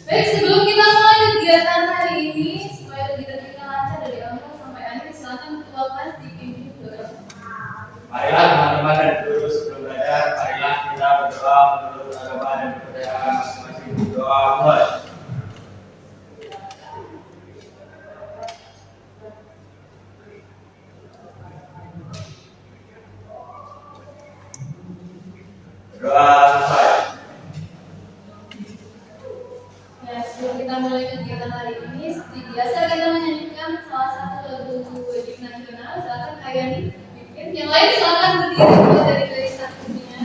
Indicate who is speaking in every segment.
Speaker 1: Baik, sebelum kita mulai kegiatan hari ini, supaya kegiatan kita lancar dari awal sampai akhir, silakan ketua kelas dipimpin doa.
Speaker 2: Marilah teman-teman dan guru sebelum belajar, marilah kita berdoa menurut agama dan kepercayaan masing-masing. Doa mulai. Doa selesai.
Speaker 1: Ya, sebelum kita mulai kegiatan hari ini, seperti biasa kita menyanyikan salah satu lagu wajib nasional. Silakan kalian pimpin. Yang lain silakan berdiri mulai dari garis satunya.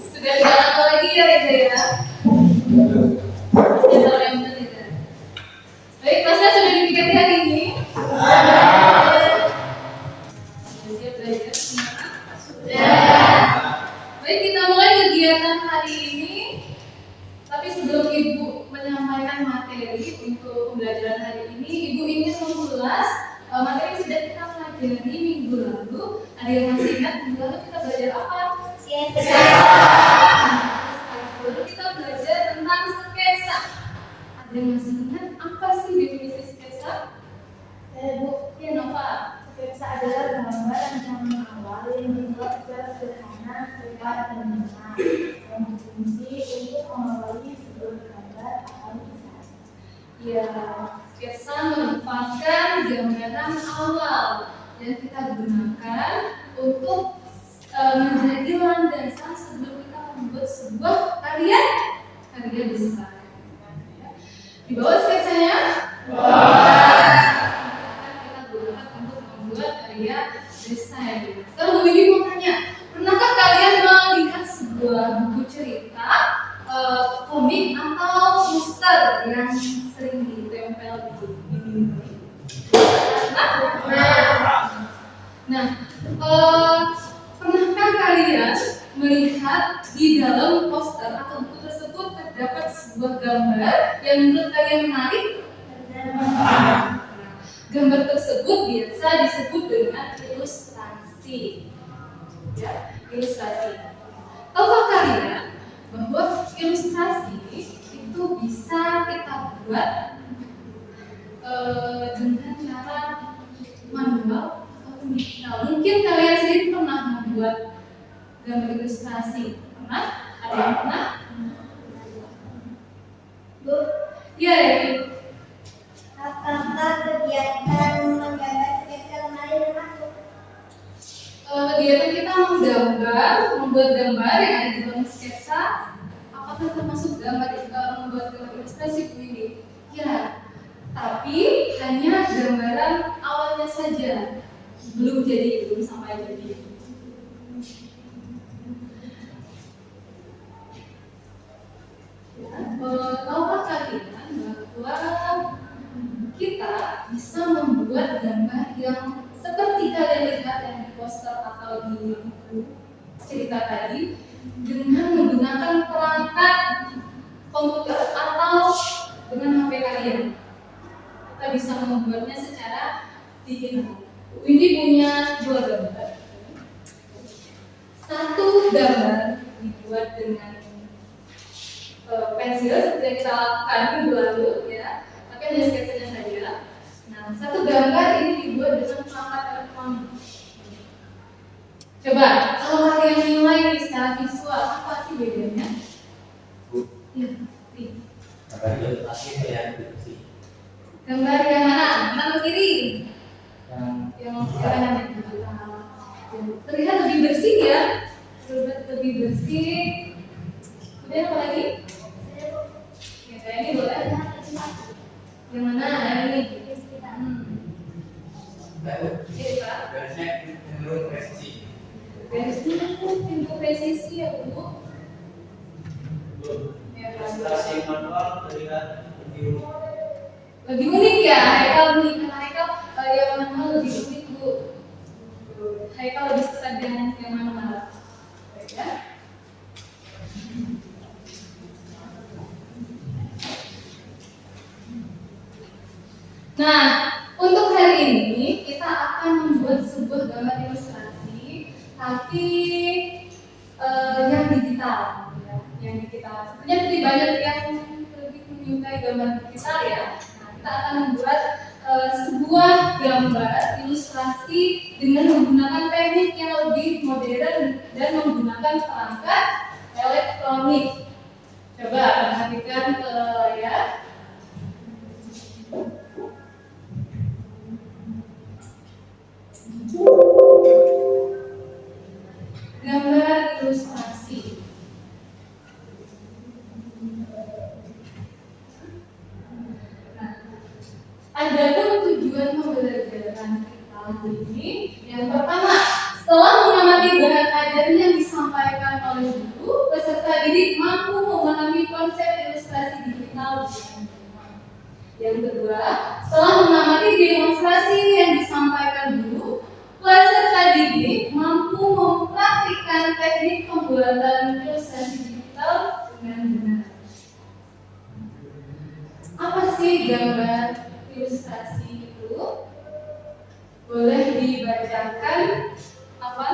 Speaker 1: Sudah jalan apa lagi ya Reza ya? Baik, kelasnya sudah dipikirkan hari ini? Sudah belajar semua? Sudah. Baik, kita mulai kegiatan hari ini. Tapi sebelum Ibu menyampaikan materi untuk pembelajaran hari ini, Ibu ingin mengulas materi yang sudah kita pelajari minggu lalu. Ada yang masih ingat minggu lalu kita belajar apa? Sketsa. Lalu kita belajar tentang sketsa. Ada yang masih ingat apa sih definisi sketsa? Bu, ya Nova.
Speaker 3: Sketsa adalah gambaran zaman awal yang dibuat secara sederhana, cepat dan mudah, yang berfungsi untuk mengawali sebuah gambar atau tulisan.
Speaker 1: Ya, sketsa merupakan gambaran awal yang kita gunakan untuk menjadi landasan sebelum kita membuat sebuah karya besar. Di bawah sketsanya, kita gunakan untuk membuat karya desain. Sekarang Bu Bibi mau tanya, pernahkah kalian melihat sebuah buku cerita, komik atau poster yang sering ditempel di dinding? Nah, pernahkah kalian melihat di dalam poster atau buku tersebut terdapat sebuah gambar yang menurut kalian menarik? Gambar tersebut biasa disebut dengan ilustrasi. Ya, ilustrasi. Tahukah kalian bahwa ilustrasi itu bisa kita buat dengan cara manual ataupun digital? Mungkin kalian sendiri pernah membuat gambar ilustrasi. Pernah? Ada yang pernah?
Speaker 3: Bu,
Speaker 1: Ya, Revi.
Speaker 3: apakah kegiatan menggambar sketsa kemarin termasuk?
Speaker 1: Kegiatan kita membuat gambar yang ada di dalam sketsa. Apakah termasuk membuat gambar ilustrasi Bu ini? Ya, tapi hanya gambaran awalnya saja, belum sampai jadi. Tahukah kalian lain. Kita bisa membuatnya secara digital. Windy punya 2 gambar. Satu gambar dibuat dengan pensil seperti yang kita lakukan minggu lalu ya, tapi hanya sketsanya saja. Nah, satu gambar ini dibuat dengan perangkat elektronik. Coba kalau kalian nilai nih secara visual apa sih bedanya? Ya, gambar yang mana? Kanan atau kiri? Yang kanan itu terlihat lebih bersih ya, lebih bersih. Kemudian apa lagi? Ya, kayak ini boleh. Yang mana? Yang ini. Ini Pak. Garisnya pintu presisi ya Bu. Ya,
Speaker 2: Ilustrasi manual terlihat
Speaker 1: lebih unik ya, Haikal nih, karena Haikal yang manual lebih unik Bu. Haikal lebih suka dengan yang manual. Baik ya. Nah, untuk hari ini kita akan membuat sebuah gambar ilustrasi, tapi yang digital, ya. Yang digital. Sebenarnya lebih banyak yang lebih menyukai gambar digital ya. Nah, kita akan membuat sebuah gambar ilustrasi dengan menggunakan teknik yang lebih modern dan menggunakan perangkat elektronik. Coba perhatikan ya. Gambar ilustrasi. Nah, adapun tujuan pembelajaran kita ini, yang pertama, setelah mengamati bahan ajar yang disampaikan oleh guru, peserta didik mampu memahami konsep ilustrasi digital. Yang kedua, setelah mengamati demonstrasi yang disampaikan guru, peserta didik mampu mempraktikkan teknik pembuatan ilustrasi digital dengan benar. Apa sih gambar ilustrasi itu? Boleh dibacakan apa?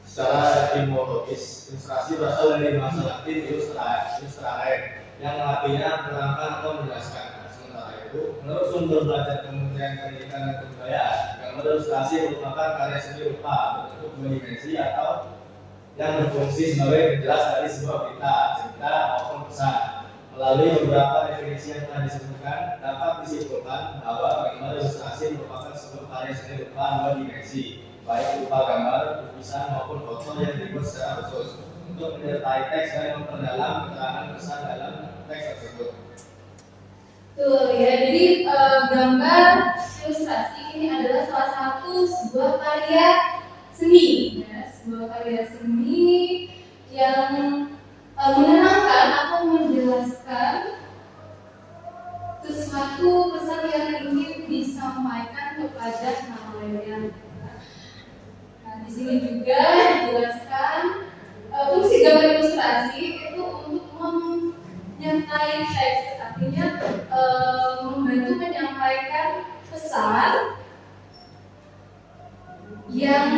Speaker 2: Secara etimologis, ilustrasi berasal dari bahasa Latin illustrare, yang artinya menerangkan atau menjelaskan. Sementara itu, menurut sumber belajar Kementerian Pendidikan dan Kebudayaan, gambar ilustrasi merupakan karya seni rupa berbentuk 2 dimensi atau yang berfungsi sebagai penjelas dari sebuah berita, cerita maupun pesan. Melalui beberapa definisi yang telah disebutkan, dapat disimpulkan bahwa gambar ilustrasi merupakan sebuah karya seni rupa 2 dimensi, baik berupa gambar, lukisan maupun foto yang dibuat secara khusus untuk menyertai teks dan memperdalam keterangan pesan dalam teks tersebut.
Speaker 1: Tuh ya, jadi gambar ilustrasi ini adalah salah satu sebuah karya seni, ya, sebuah karya seni yang menerangkan atau menjelaskan sesuatu pesan yang ingin disampaikan kepada halayak. Nah, di sini juga dijelaskan fungsi gambar ilustrasi itu untuk menyertai teks, artinya membantu menyampaikan pesan yang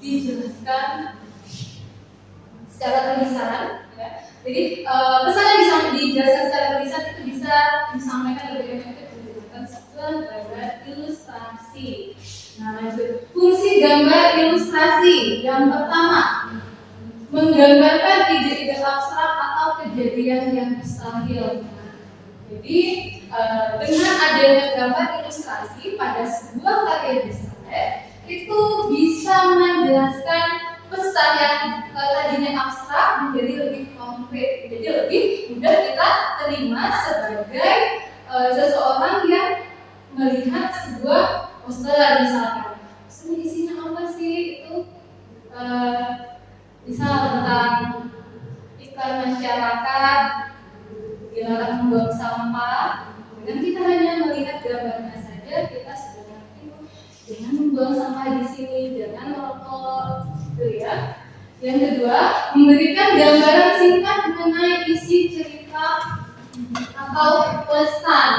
Speaker 1: dijelaskan secara tulisan. Ya. Jadi pesan yang bisa dijelaskan secara tulisan itu bisa disampaikan lebih efektif menggunakan sebuah gambar ilustrasi. Nah, lanjut. Fungsi gambar ilustrasi yang pertama, menggambarkan ide-ide abstrak atau kejadian yang mustahil. Jadi dengan adanya gambar ilustrasi pada sebuah karya desain itu bisa menjelaskan pesan yang tadinya abstrak menjadi lebih konkret, jadi lebih mudah kita terima sebagai seseorang yang melihat sebuah poster misalkan. Terus isinya apa sih itu? Misal tentang iklan masyarakat dilarang membuang sampah. Dengan kita hanya melihat gambarnya saja, kita sudah ngerti jangan membuang sampah di sini, jangan merokok, gitu ya. Yang kedua, memberikan gambaran singkat mengenai isi cerita apa atau pesan.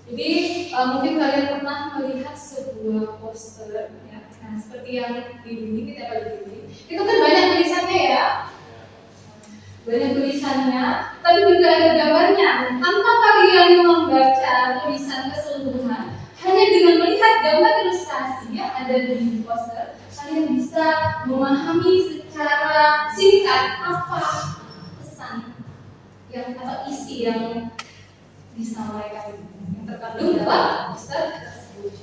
Speaker 1: Jadi mungkin kalian pernah melihat sebuah poster ya. Nah, seperti yang di sini kita lihat ini. Itu kan banyak tulisannya ya. Banyak tulisannya, tapi juga ada gambarnya. Tanpa kalian membaca tulisan keseluruhan, hanya dengan melihat gambar ilustrasi yang ada di poster, kalian bisa memahami secara singkat apa pesan yang atau isi yang disampaikan yang terkandung dalam poster tersebut.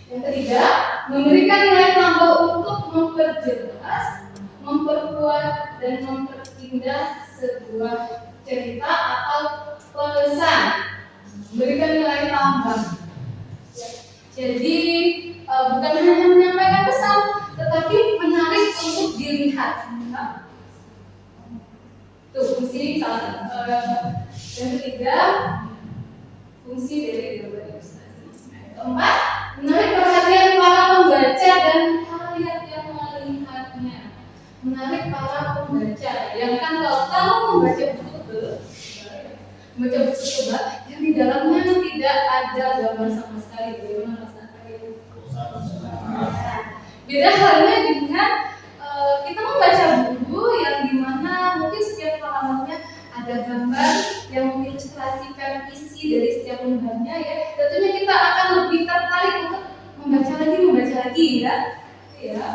Speaker 1: Yang ketiga, memberikan nilai tambah untuk memperjelas, memperkuat dan memperindah sebuah cerita atau pesan. Memberikan nilai tambah. Jadi bukan hanya menyampaikan pesan, tetapi menarik untuk dilihat. Itu fungsi salah satu. Yang ketiga, fungsi dari gambar ilustrasi. Keempat, menarik perhatian para pembaca dan halayak yang melihatnya. Menarik para pembaca. Yang kan kalau kamu membaca buku tebal, yang di dalamnya tidak ada gambar sama sekali. Bagaimana rasanya? Beda halnya dengan kita membaca buku yang dimana mungkin setiap halamannya ada gambar yang mengilustrasikan isi dari setiap lembarnya ya. Tentunya kita akan lebih tertarik untuk membaca lagi ya. Ya.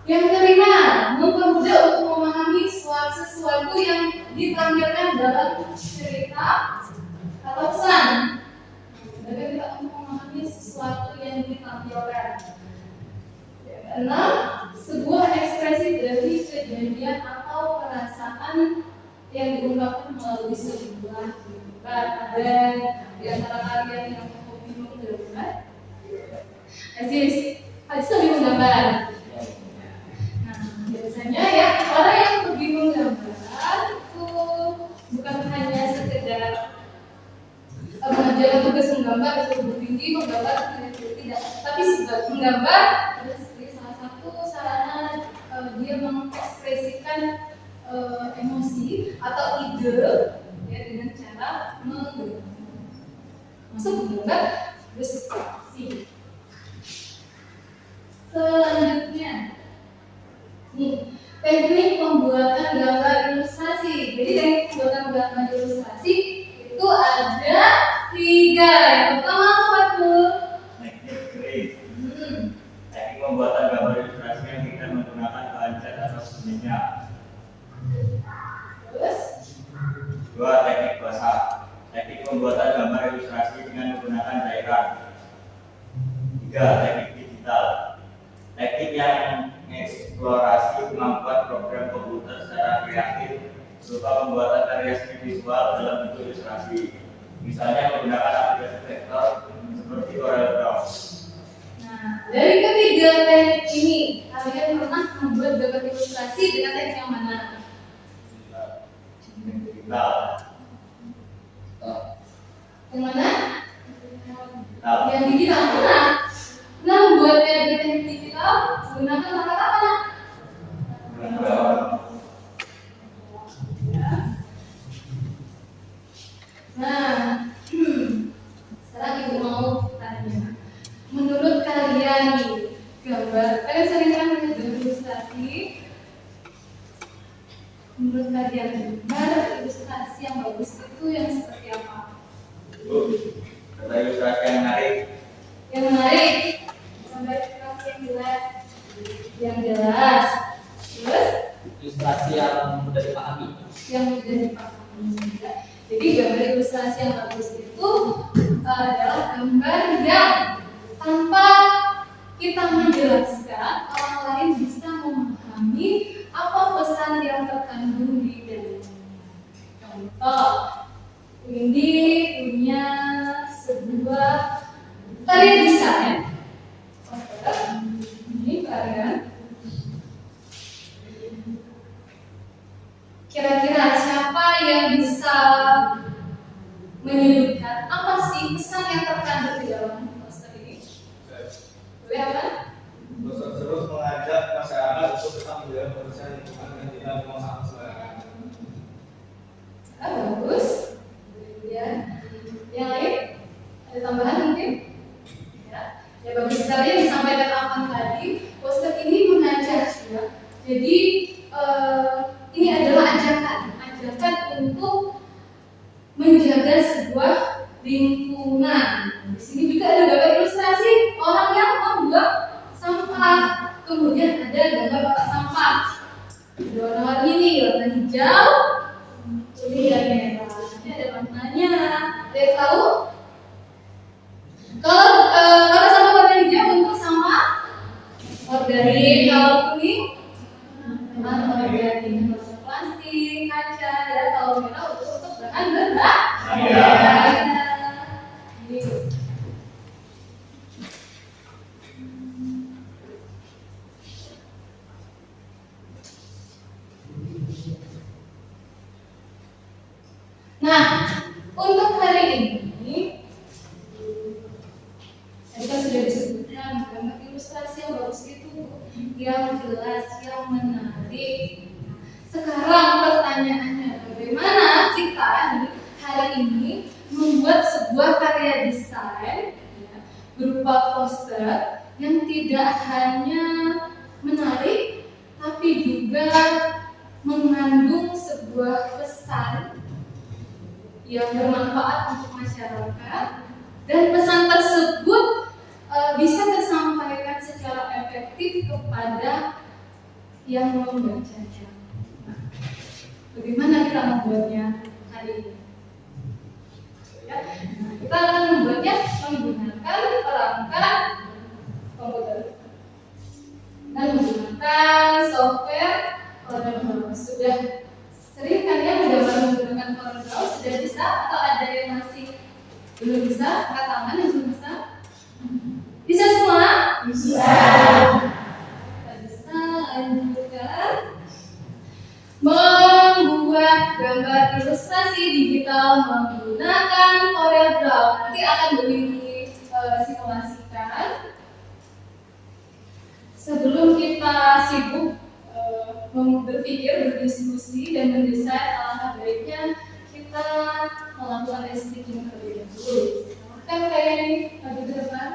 Speaker 1: Yang kelima, mempermudah untuk memahami sesuatu yang ditampilkan dalam cerita atau pesan. Jadi kita untuk memahami sesuatu yang ditampilkan. Enam, sebuah ekspresi dari kejadian atau perasaan yang diungkapkan melalui sebuah gambar. Ada di antara kalian yang hobi menggambar? Aziz lebih menggambar. Nah, biasanya ya orang yang hobi menggambar itu bukan hanya sekedar mengerjakan tugas menggambar atau tinggi menggambar tidak, tapi sebagai menggambar adalah salah satu sarana dia mengekspresikan emosi atau ide ya dengan cara menggambar. Masuk menggambar ilustrasi. Selanjutnya, nih teknik pembuatan gambar ilustrasi. Jadi teknik pembuatan gambar ilustrasi itu ada 3. Yang pertama apa tuh?
Speaker 4: Teknik grid. Teknik pembuatan gambar ilustrasi yang kita menggunakan bahan cat atau sejenisnya.
Speaker 1: Terus?
Speaker 4: 2. Teknik basah. Teknik pembuatan gambar ilustrasi dengan menggunakan daerah. 3. Teknik digital. Teknik yang mengeksplorasi kemampuan program komputer secara kreatif berupa pembuatan karya seni visual dalam bentuk ilustrasi. Misalnya menggunakan aplikasi vektor seperti CorelDRAW.
Speaker 1: Nah, dari ketiga teknik ini, kalian pernah membuat gambar ilustrasi dengan teknik yang mana?
Speaker 4: Digital.
Speaker 1: Yang mana?
Speaker 4: Digital.
Speaker 1: Yang digital pernah. Nah, membuatnya dengan teknik digital menggunakan kata-kata mana? Nah, sekarang ibu mau tanya, menurut kalian nih, kalian sering kan melihat gambar ilustrasi? Menurut kalian gambar ilustrasi yang bagus itu yang seperti apa?
Speaker 4: Gambar ilustrasi yang menarik.
Speaker 1: Yang menarik, gambar ilustrasi yang jelas, terus
Speaker 5: ilustrasi yang mudah dipahami.
Speaker 1: yang mudah dipahami. Jadi gambar ilustrasi yang bagus itu adalah gambar yang tanpa kita menjelaskan orang lain bisa memahami apa pesan yang terkandung di dalamnya. Contoh, ini punya sebuah karya desain. Ini kalian. Kira-kira siapa yang bisa menyebutkan apa sih pesan yang terkandung di dalam poster ini? Boleh apa?
Speaker 2: Terus mengajak masyarakat untuk tetap menjaga kebersihan lingkungan dan tidak membuang sampah sembarangan.
Speaker 1: digunakan untuk menjaga sebuah lingkungan. Di sini juga ada gambar ilustrasi orang yang membuang sampah. Kemudian ada gambar kotak sampah. Ada warna-warni nih, warna hijau, kuning dan merah. Ini ada maknanya. Ada yang tahu? Kalau kotak sampah warna hijau untuk sampah organik, kalau kuning organik, plastik, kaca, ya. Kalau merah untuk bahan berbahaya. Nah, untuk hari ini tadi kan sudah disebutkan gambar ilustrasi yang bagus itu, yang jelas, yang menarik. Sekarang pertanyaannya, bagaimana kita hari ini membuat sebuah karya desain ya, berupa poster yang tidak hanya menarik, tapi juga mengandung sebuah pesan yang bermanfaat untuk masyarakat, dan pesan tersebut bisa tersampaikan secara efektif kepada yang membacanya. Nah, bagaimana kita membuatnya hari ini? Ya, nah, kita akan membuatnya menggunakan perangkat komputer dan menggunakan software CorelDRAW. Sudah sering kan ya menggunakan CorelDRAW? Sudah bisa atau ada yang masih belum bisa? Angkat tangan yang belum bisa. Bisa semua? Bisa. Kita bisa lanjutkan membuat gambar ilustrasi digital menggunakan CorelDRAW. Nanti akan simulasikan. Sebelum kita sibuk berpikir, berdiskusi, dan mendesain, alangkah baiknya kita melakukan editing terlebih dahulu. Kan kayak ini maju ke depan.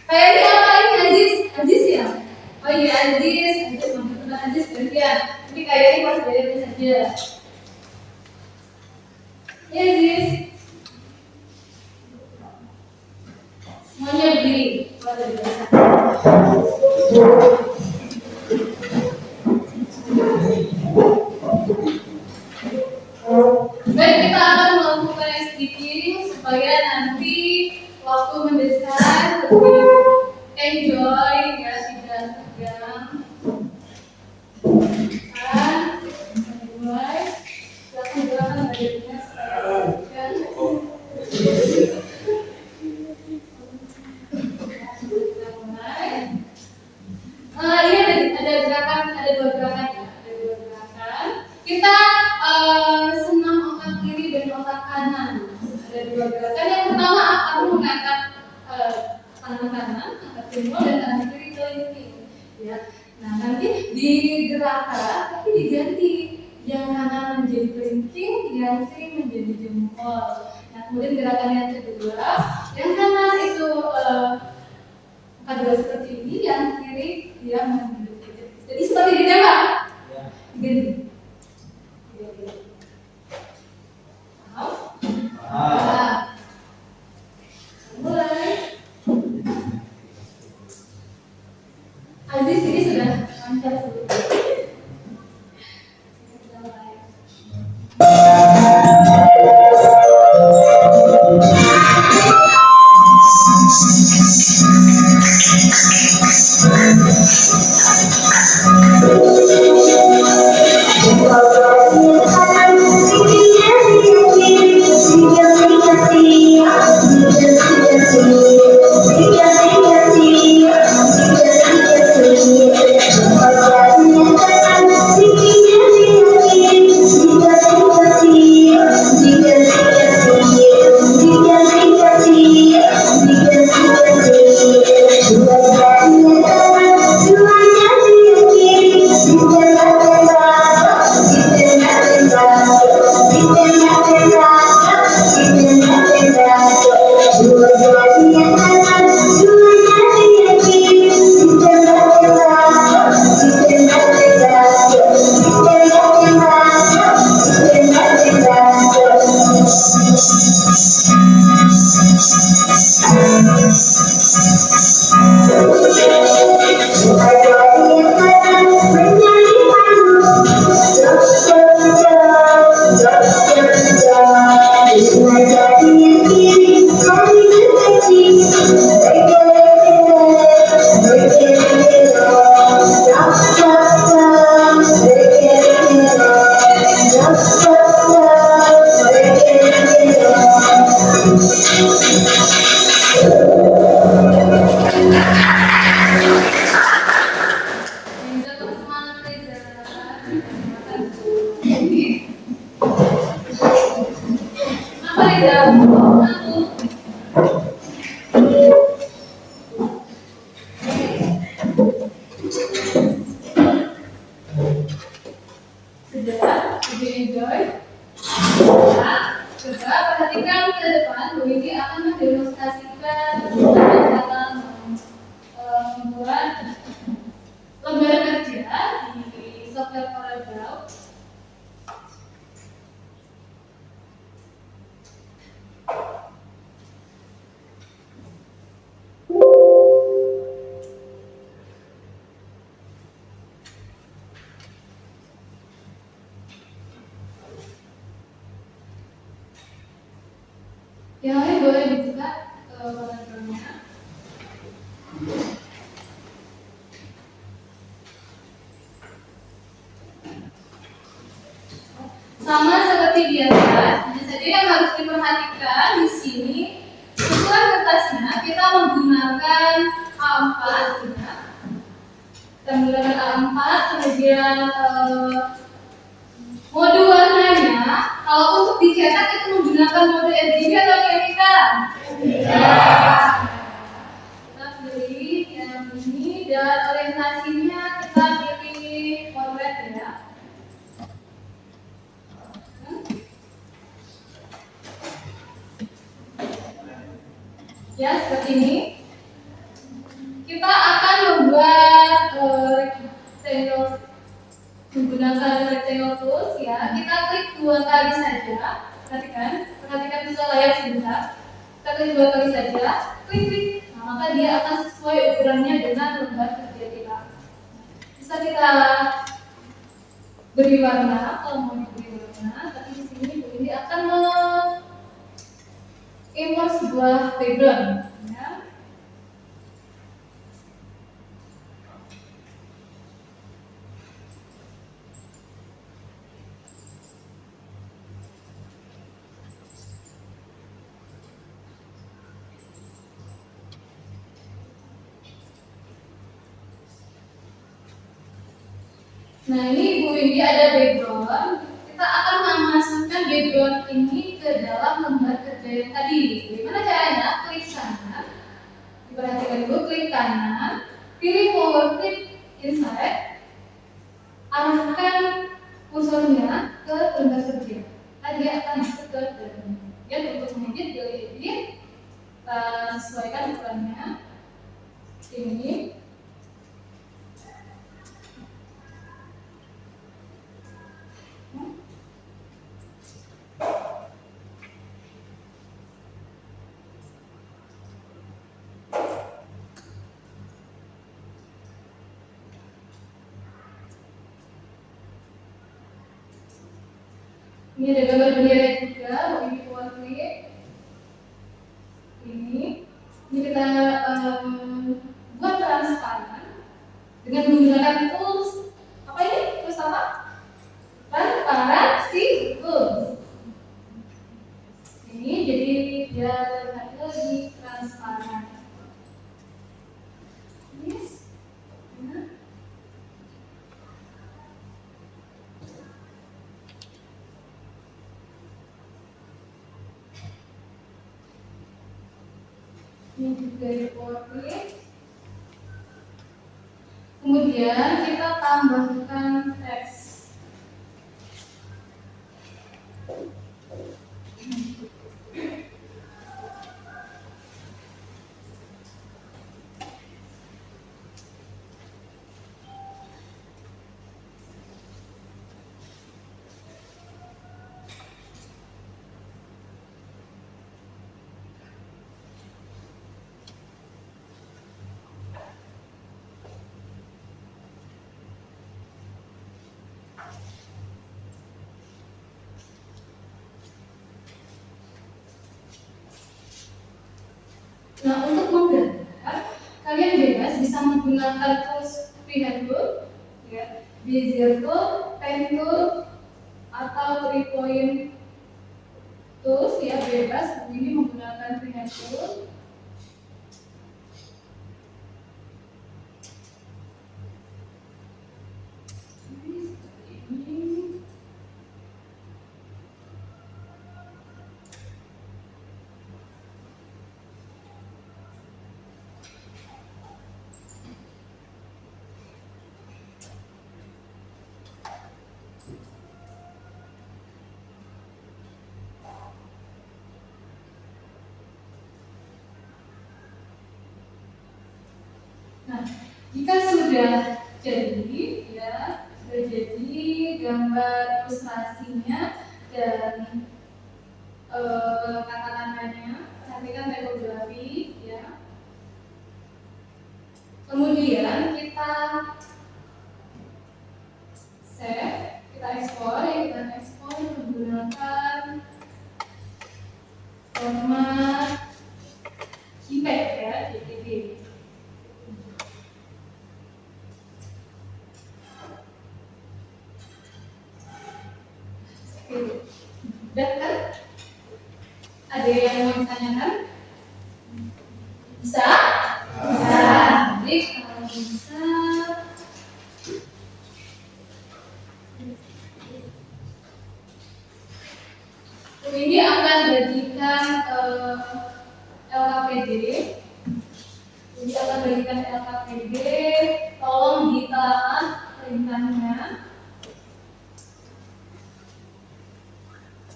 Speaker 1: Kayak ini apa ini Aziz? Aziz ya? Oh iya Aziz maju ke depan. Aziz gantian. Jadi kayak ini pas bayarnya saja. Ya Aziz. Semuanya berdiri. Luar biasa. Baik, kita akan melakukan editing supaya nanti waktu mendesain lebih enjoy ya, tidak tegang. Mulai, silakan gerakan badannya supaya tegang. Ini ada gerakan, ada dua gerakan ya, ada dua gerakan. Kita senam otak kiri dan otak kanan. Ada dua gerakan. Yang pertama kamu mengangkat tangan kanan, angkat jempol dan tangan kiri kelingking. Ya. Nah nanti digerakkan, tapi diganti. Yang kanan menjadi kelingking, yang kiri menjadi jempol. Nah kemudian gerakan yang kedua, yang kanan itu kedua seperti ini, yang kiri dia menghidupkan. Jadi seperti ditembak. Diganti. Mulai. Aziz ini sudah lancar sebelumnya. Aku. Sudah, lebih enjoy. Nah, coba perhatikan ke depan. Bu Windy akan mendemonstrasikan bagaimana cara membuat lembar kerja di software CorelDRAW. Yang lain boleh dibuka CorelDRAW-nya. Sama seperti biasa, hanya saja yang harus diperhatikan di sini setelah kertasnya kita menggunakan A4 ya. Kita menggunakan A4, kemudian mode warnanya kalau untuk dicetak itu menggunakan mode RGB atau KNIK? Kita pilih yang ini dan orientasinya kita pilih portrait ya. Ya, seperti ini. Kita akan membuat rectangle menggunakan rectangle tools ya. Kita klik 2 kali saja. Perhatikan bisa layar sebentar. Kita klik 2 kali saja. Klik. Nah, maka dia akan sesuai ukurannya dengan lembar kerja kita. Bisa kita beri warna kalau mau diberi warna. Tapi di sini Bu Windy akan import sebuah background ya. Nah, ini Bu Windy ada background. Kita akan memasukkan background ini ke dalam lembar kerja yang tadi. Bagaimana caranya? Klik kanan. Diperhatikan dulu, klik kanan. Pilih forward click inside. Arahkan kursornya ke lembar kerja. Tadi akan masuk ke dalamnya. Ya, untuk mengedit, pilih edit. Kita sesuaikan ukurannya. Ini. Ini ada gambar bendera juga, ini forward click. Ini kita buat transparan dengan menggunakan tools apa ini? Tools apa? Transparansi tools. Ini jadi dia terlihat lebih transparan. Yes. Nah. Ini juga di-forward. Kemudian kita tambahkan teks. Nah, untuk menggambar, kalian bebas bisa menggunakan tools freehand tool, ya, bezier tool, pen tool, atau 3-point tools, ya, bebas. Ini menggunakan freehand tool. Jika sudah jadi, ya sudah jadi gambar ilustrasinya dan kata-katanya, perhatikan tipografi, ya. Kemudian kita save, kita ekspor menggunakan format JPEG, ya, JPG. Udah kan? Ada yang mau ditanyakan? Bisa? Bisa. Jadi kalau bisa, ini akan bagikan LKPD. Jadi akan bagikan LKPD. Tolong ditelaah perintahnya.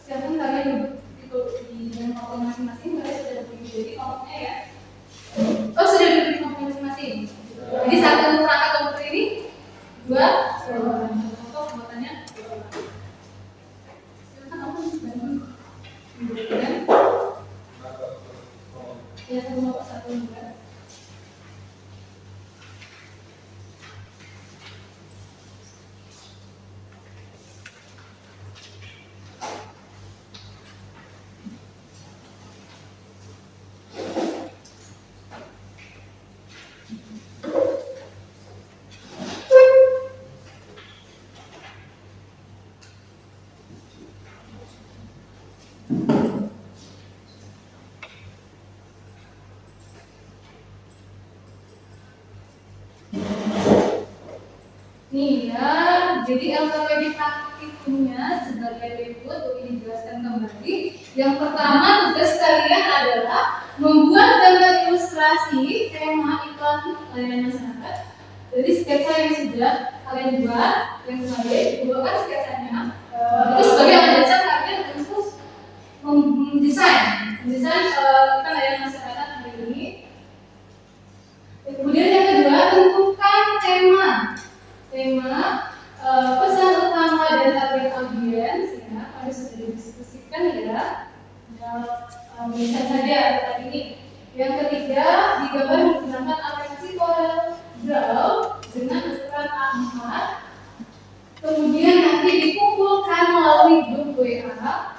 Speaker 1: Silakan kalian duduk di kelompok masing-masing. Kalian sudah duduk jadi kelompoknya, ya. Oh, sudah duduk di kelompok masing-masing. Jadi satu perangkat komputer ini dua orang. Contoh buatannya. Silakan aku bantu. Kemudian, ya satu bapak satu juga. Nih ya, jadi LKPD praktikumnya sebagai berikut, ini dijelaskan kembali. Yang pertama, tugas kalian adalah membuat gambar ilustrasi tema iklan layanan masyarakat. Jadi sketsa yang sudah kalian buat, yang kalian buatkan sketsanya. Itu sebagai alat dasar kalian untuk mendesain iklan layanan masyarakat hari ini. Kemudian yang kedua, tentukan tema pesan utama dan target audiens, ya, harus sudah didiskusikan, ya. Bisa saja tadi ini. Yang ketiga, digambar menggunakan aplikasi CorelDRAW dengan ukuran A4. Kemudian nanti dikumpulkan melalui grup WA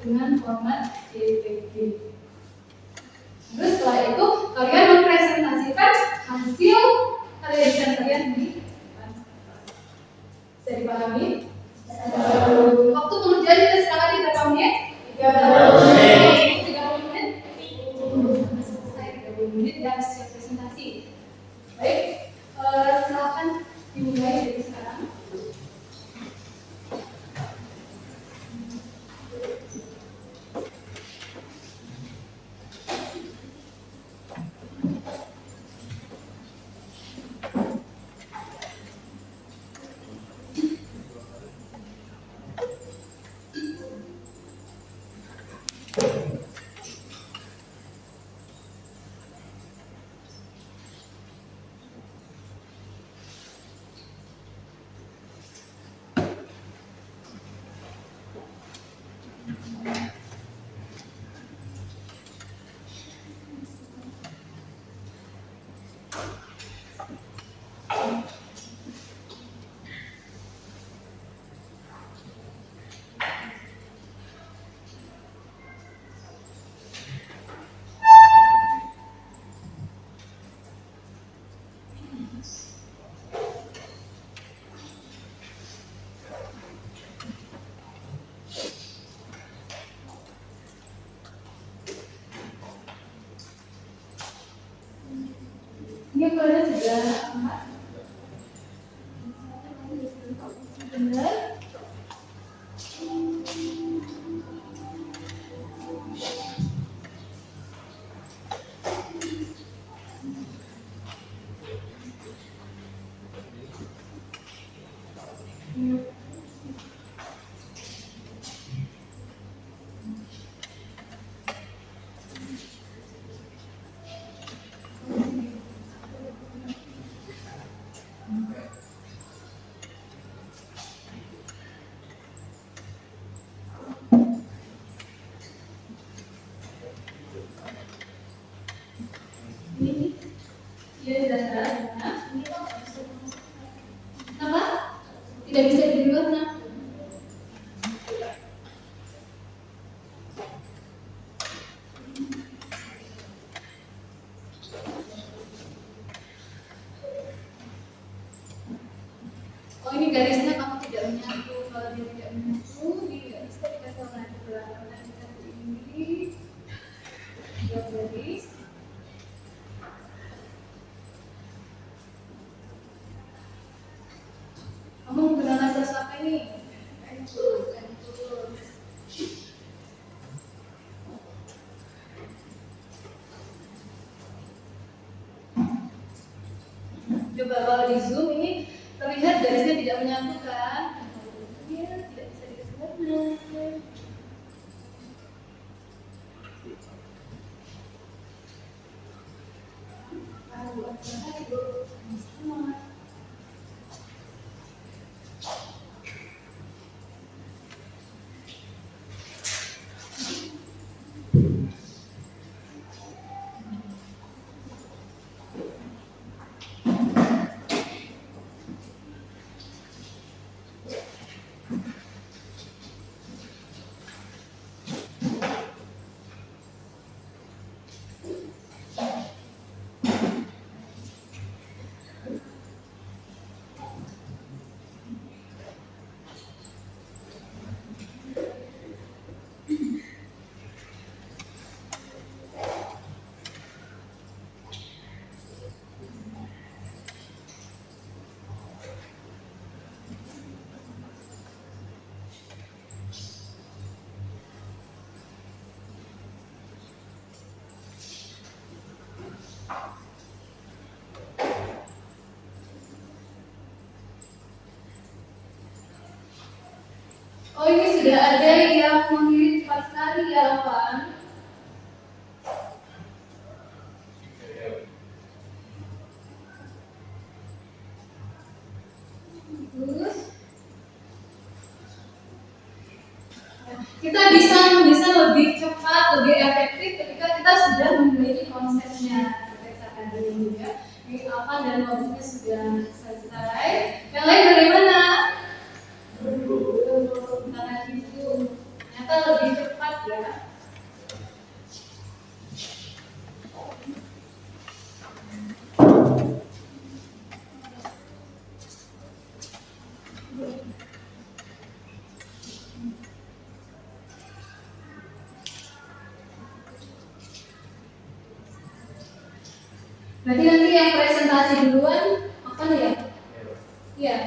Speaker 1: dengan format JPG. Terus setelah itu kalian mempresentasikan hasil karya kalian di bisa dipahami? Waktu pengerjaan kita sepakati berapa menit? 30 menit. 30 menit? Selesai 30 menit dan siap presentasi. Baik, silakan dimulai dari sekarang. Ini ukurannya sudah amat. Benar. Coba kalau di Zoom ini terlihat garisnya tidak menyatu kan? Ya, tidak bisa dikasih warna. Oh, ini sudah ada yang mengirim cepat sekali ya, Alvan. Terus kita bisa lebih cepat, lebih efektif ketika kita sudah memiliki konsepnya. Seperti saya dulu ya. Ini Alvan dan modulnya sudah selesai. Yang lain bagaimana? Karena itu ternyata lebih cepat ya. Berarti nanti yang presentasi duluan apa ya? Iya.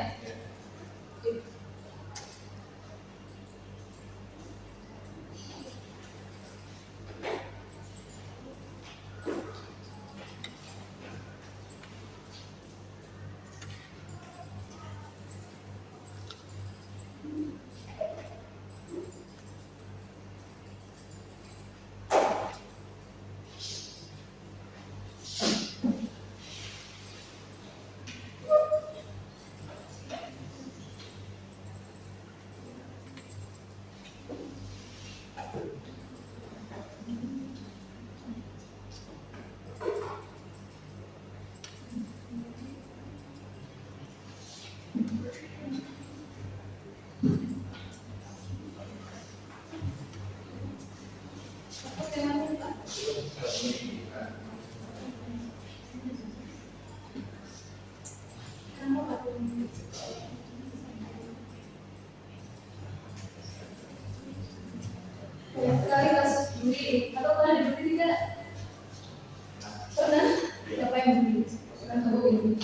Speaker 1: Banyak sekali kasus bullying. Atau pernah dibully tidak? Pernah? Siapa yang bully? Pernah kamu bully?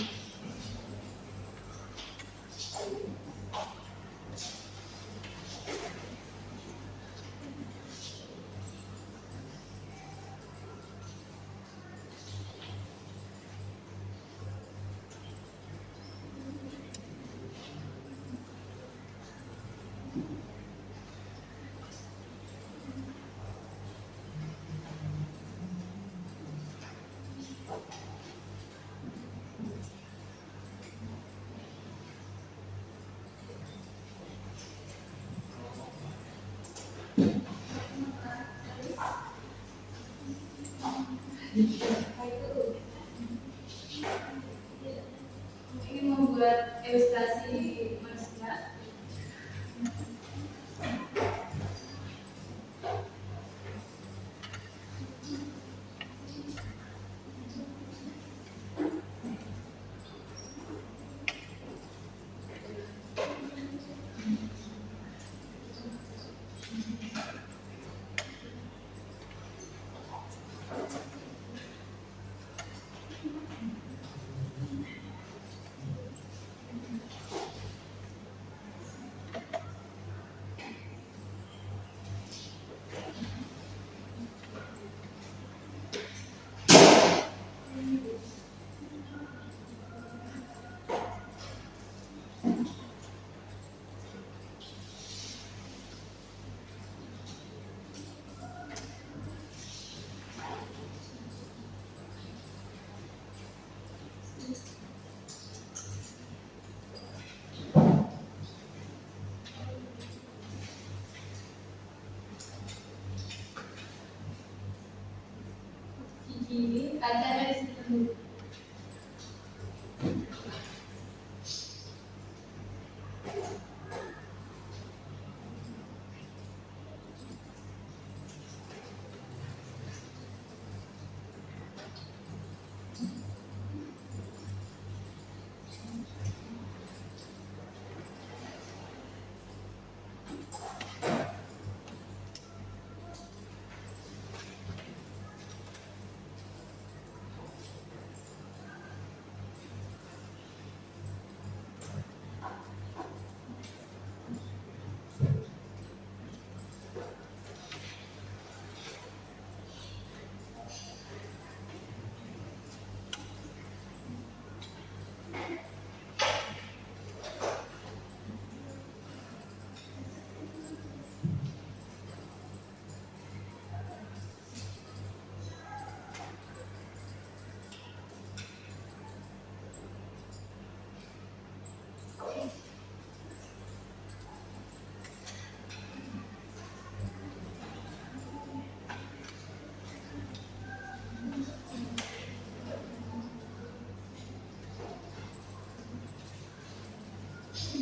Speaker 1: Ini kacanya di situ dulu.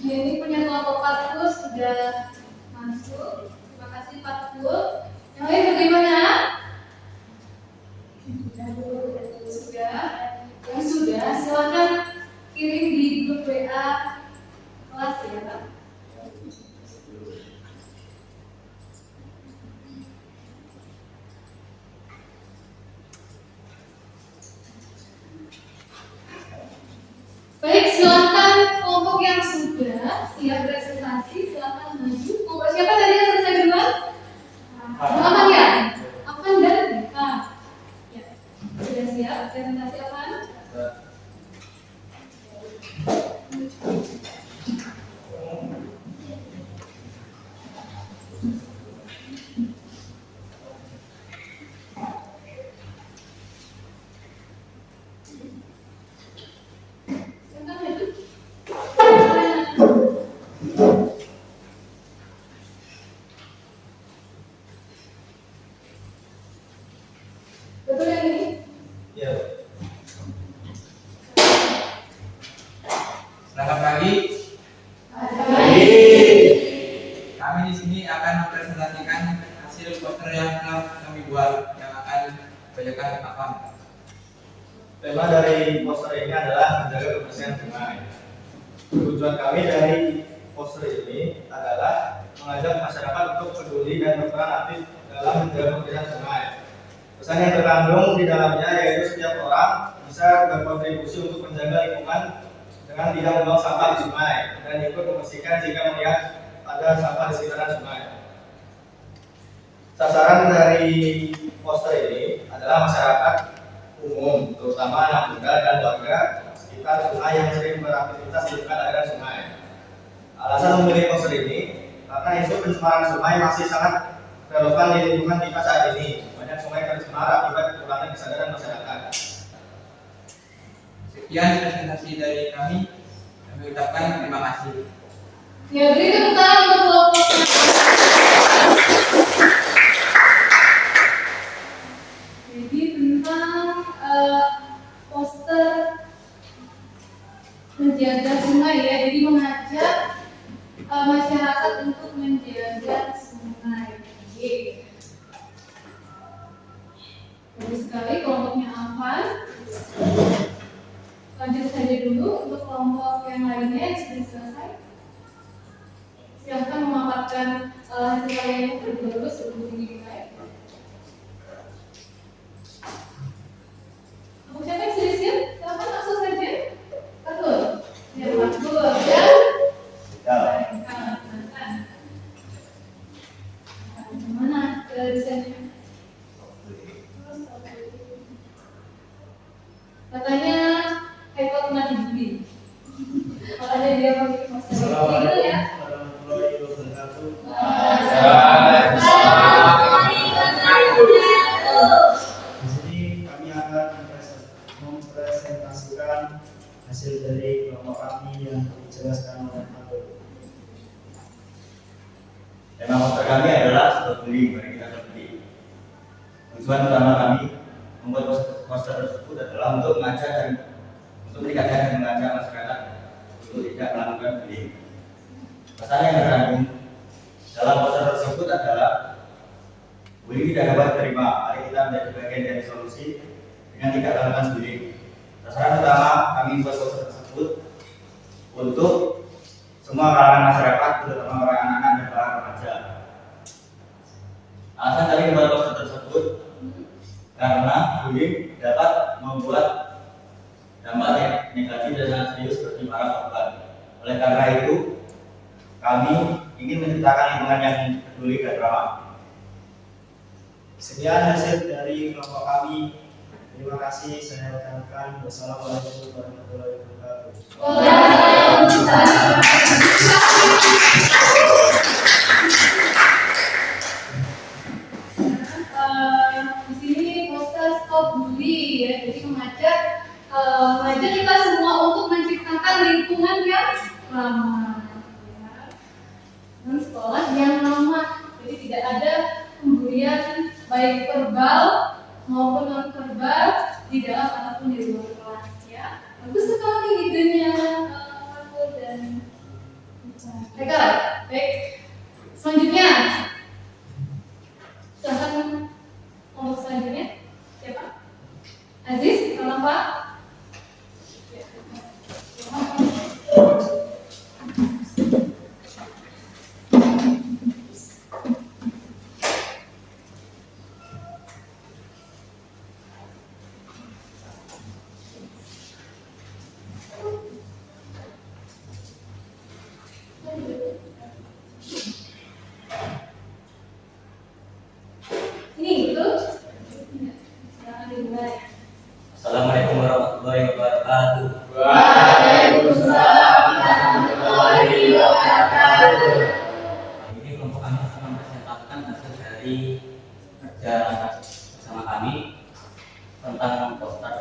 Speaker 1: Ini punya kelompok Patkul sudah masuk. Terima kasih Patkul. Yang lain bagaimana? Sudah. Yang sudah silakan kirim di grup WA kelas ya Pak. Baik, silakan kelompok yang sudah siap presentasi, silakan maju. Kelompok siapa tadi yang selesai duluan? Aman ya? Aman dan Deva. Ya, sudah siap presentasi Aman? Silakan maju. Betul yang ini?
Speaker 2: Iya.
Speaker 6: Selamat pagi.
Speaker 1: Baik.
Speaker 6: Kami di sini akan mempresentasikan hasil poster yang telah kami buat yang akan dibacakan Afam.
Speaker 2: Tema dari poster ini adalah menjaga kebersihan sungai. Tujuan kami dari poster ini adalah mengajak masyarakat untuk peduli dan berperan aktif dalam menjaga kebersihan sungai. Pesan yang terkandung di dalamnya yaitu setiap orang bisa berkontribusi untuk menjaga lingkungan dengan tidak membuang sampah di sungai dan ikut membersihkan jika melihat ada sampah di sekitaran sungai. Sasaran dari poster ini adalah masyarakat umum, terutama anak muda dan warga sekitar sungai yang sering beraktivitas di dekat aliran sungai. Alasan memilih poster ini karena isu pencemaran sungai masih sangat relevan di lingkungan kita saat ini. Banyak sungai tercemar akibat kurangnya kesadaran masyarakat.
Speaker 6: Sekian presentasi dari kami. Kami ucapkan terima kasih.
Speaker 1: Ya, beri tepuk tangan untuk kelompok. Jadi tentang poster menjaga sungai ya, jadi mengajak masyarakat untuk menjaga sungai. Oke. Bagus sekali kelompoknya Afan. Lanjut saja dulu untuk kelompok yang lainnya yang sudah selesai. Silahkan memaparkan hasil karyanya terlebih dahulu sebelum dimulai. Kamu siapa yang sudah siap? Silahkan langsung saja. Betul. Ya, betul. Ya. Mana desainnya? Katanya Haikal pernah dibeli. Makanya dia memiliki poster ini ya.
Speaker 7: Di sini kami akan mempresentasikan hasil dari kelompok kami yang dijelaskan oleh Abel.
Speaker 4: Tema poster kami adalah stop bullying. Mari kita stop bullying. Tujuan utama kami membuat poster poster tersebut adalah untuk mengajak dan mengajak masyarakat untuk tidak melakukan bullying. Pesan yang terkandung dalam poster tersebut adalah bullying tidak dapat diterima. Mari kita menjadi bagian dari solusi dengan tidak melakukan bullying. Sasaran utama kami buat poster tersebut untuk semua kalangan masyarakat, terutama para anak-anak dan para remaja. Alasan kami membuat poster tersebut karena bullying dapat membuat dampak negatif dan sangat serius bagi para korban. Oleh karena itu, kami ingin menciptakan lingkungan yang peduli dan ramah.
Speaker 7: Sekian hasil dari kelompok kami. Terima kasih. Saya rekan-rekan. Wassalamualaikum warahmatullahi wabarakatuh.
Speaker 1: Di sini poster stop bully ya, jadi mengajak kita semua untuk menciptakan lingkungan yang ramah, ya. Dan sekolah yang ramah, jadi tidak ada pembulian baik verbal maupun non verbal di dalam ataupun di luar kelas, ya. Bagus sekali idenya aku dan mereka. Baik, selanjutnya silahkan untuk selanjutnya siapa? Aziz, tolong Pak. Ini itu. Silakan dimulai.
Speaker 4: Assalamualaikum warahmatullahi wabarakatuh.
Speaker 1: Waalaikumsalam warahmatullahi wabarakatuh.
Speaker 5: Ini kelompok kami akan mempresentasikan hasil dari kerja bersama kami tentang poster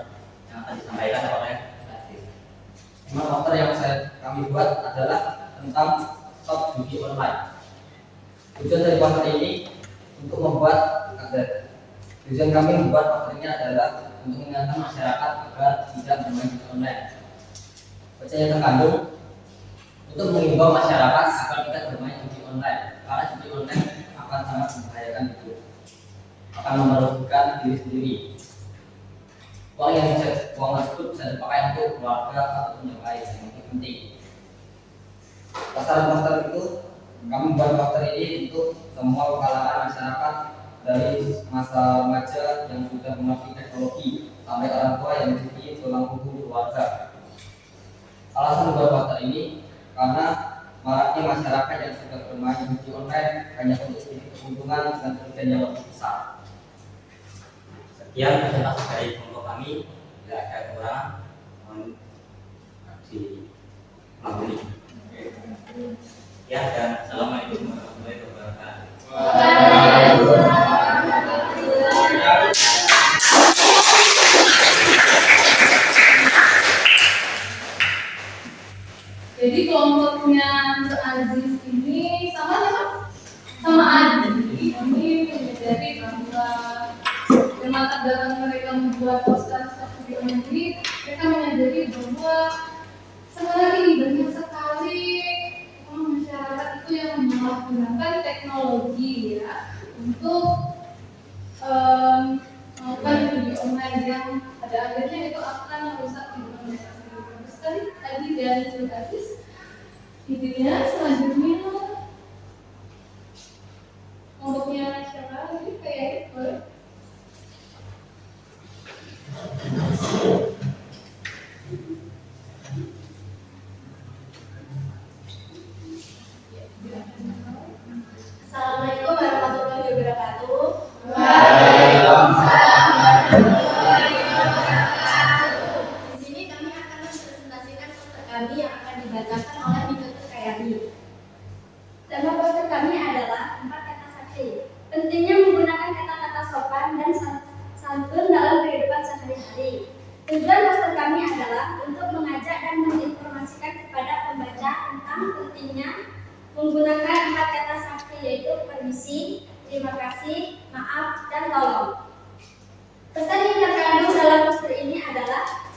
Speaker 5: yang akan disampaikan oleh Aziz. Memang poster yang kami buat adalah tentang stop judi online. Tujuan dari poster ini untuk membuat tujuan kami membuat poster ini adalah untuk mengingatkan masyarakat agar tidak bermain judi online. Pesannya terkandung untuk mengimbau masyarakat agar tidak bermain judi online, karena judi online akan sangat membahayakan hidup, akan merugikan diri sendiri. Uang tersebut bisa dipakai untuk keluarga ataupun yang lain yang lebih penting. Sasaran poster itu kami membuat poster ini untuk semua kalangan masyarakat, dari masa remaja yang sudah mengerti teknologi sampai orang tua yang menjadi tulang punggung keluarga. Alasan membuat poster ini karena maraknya masyarakat yang sudah bermain judi online hanya untuk sedikit keuntungan dengan kerugian yang lebih besar. Sekian presentasi dari kelompok kami. Bila ada kekurangan, mohon dimaklumi. Ya, dan assalamualaikum warahmatullahi wabarakatuh.
Speaker 1: Jadi kelompoknya Aziz ini sama ya Mas? Sama Adi. Ini menyadari bahwa dengan latar belakang mereka membuat poster seperti ini, mereka menyadari bahwa sekarang ini banyak sekali masyarakat itu yang menggunakan teknologi ya untuk melakukan judi online yang pada akhirnya itu akan merusak kehidupan mereka sendiri. Bagus sekali tadi dan Aziz. Intinya selanjutnya kelompoknya siapa lagi kayak boleh?
Speaker 3: Assalamualaikum warahmatullahi wabarakatuh. Di sini kami akan mempresentasikan poster kami yang akan dibacakan oleh Dr. Kayani. Tema poster kami adalah 4 kata sakti. Pentingnya menggunakan kata-kata sopan dan santun dalam kehidupan sehari-hari. Tujuan poster kami adalah untuk mengajak dan menginformasikan kepada pembaca tentang pentingnya menggunakan 4 kata sakti, yaitu permisi, terima kasih, maaf, dan tolong. Pesan yang terkandung dalam poster ini adalah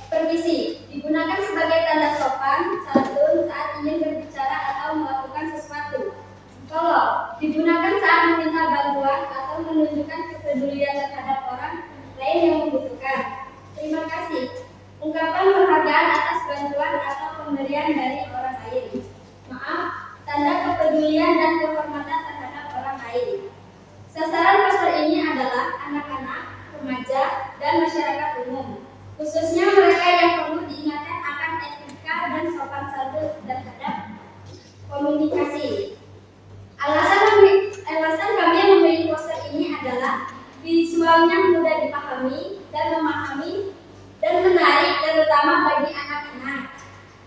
Speaker 3: permisi, digunakan sebagai tanda sopan santun saat ingin berbicara atau melakukan sesuatu. Tolong, digunakan saat meminta bantuan atau menunjukkan kepedulian terhadap orang lain yang membutuhkan. Terima kasih. Ungkapan penghargaan atas bantuan atau pemberian dari orang lain. Maaf, tanda kepedulian dan kehormatan terhadap orang lain. Sasaran poster ini adalah anak-anak, remaja, dan masyarakat umum. Khususnya mereka yang perlu diingatkan akan etika dan sopan santun terhadap komunikasi. Alasan kami memilih poster ini adalah visualnya mudah dipahami dan memahami dan menarik, terutama bagi anak-anak.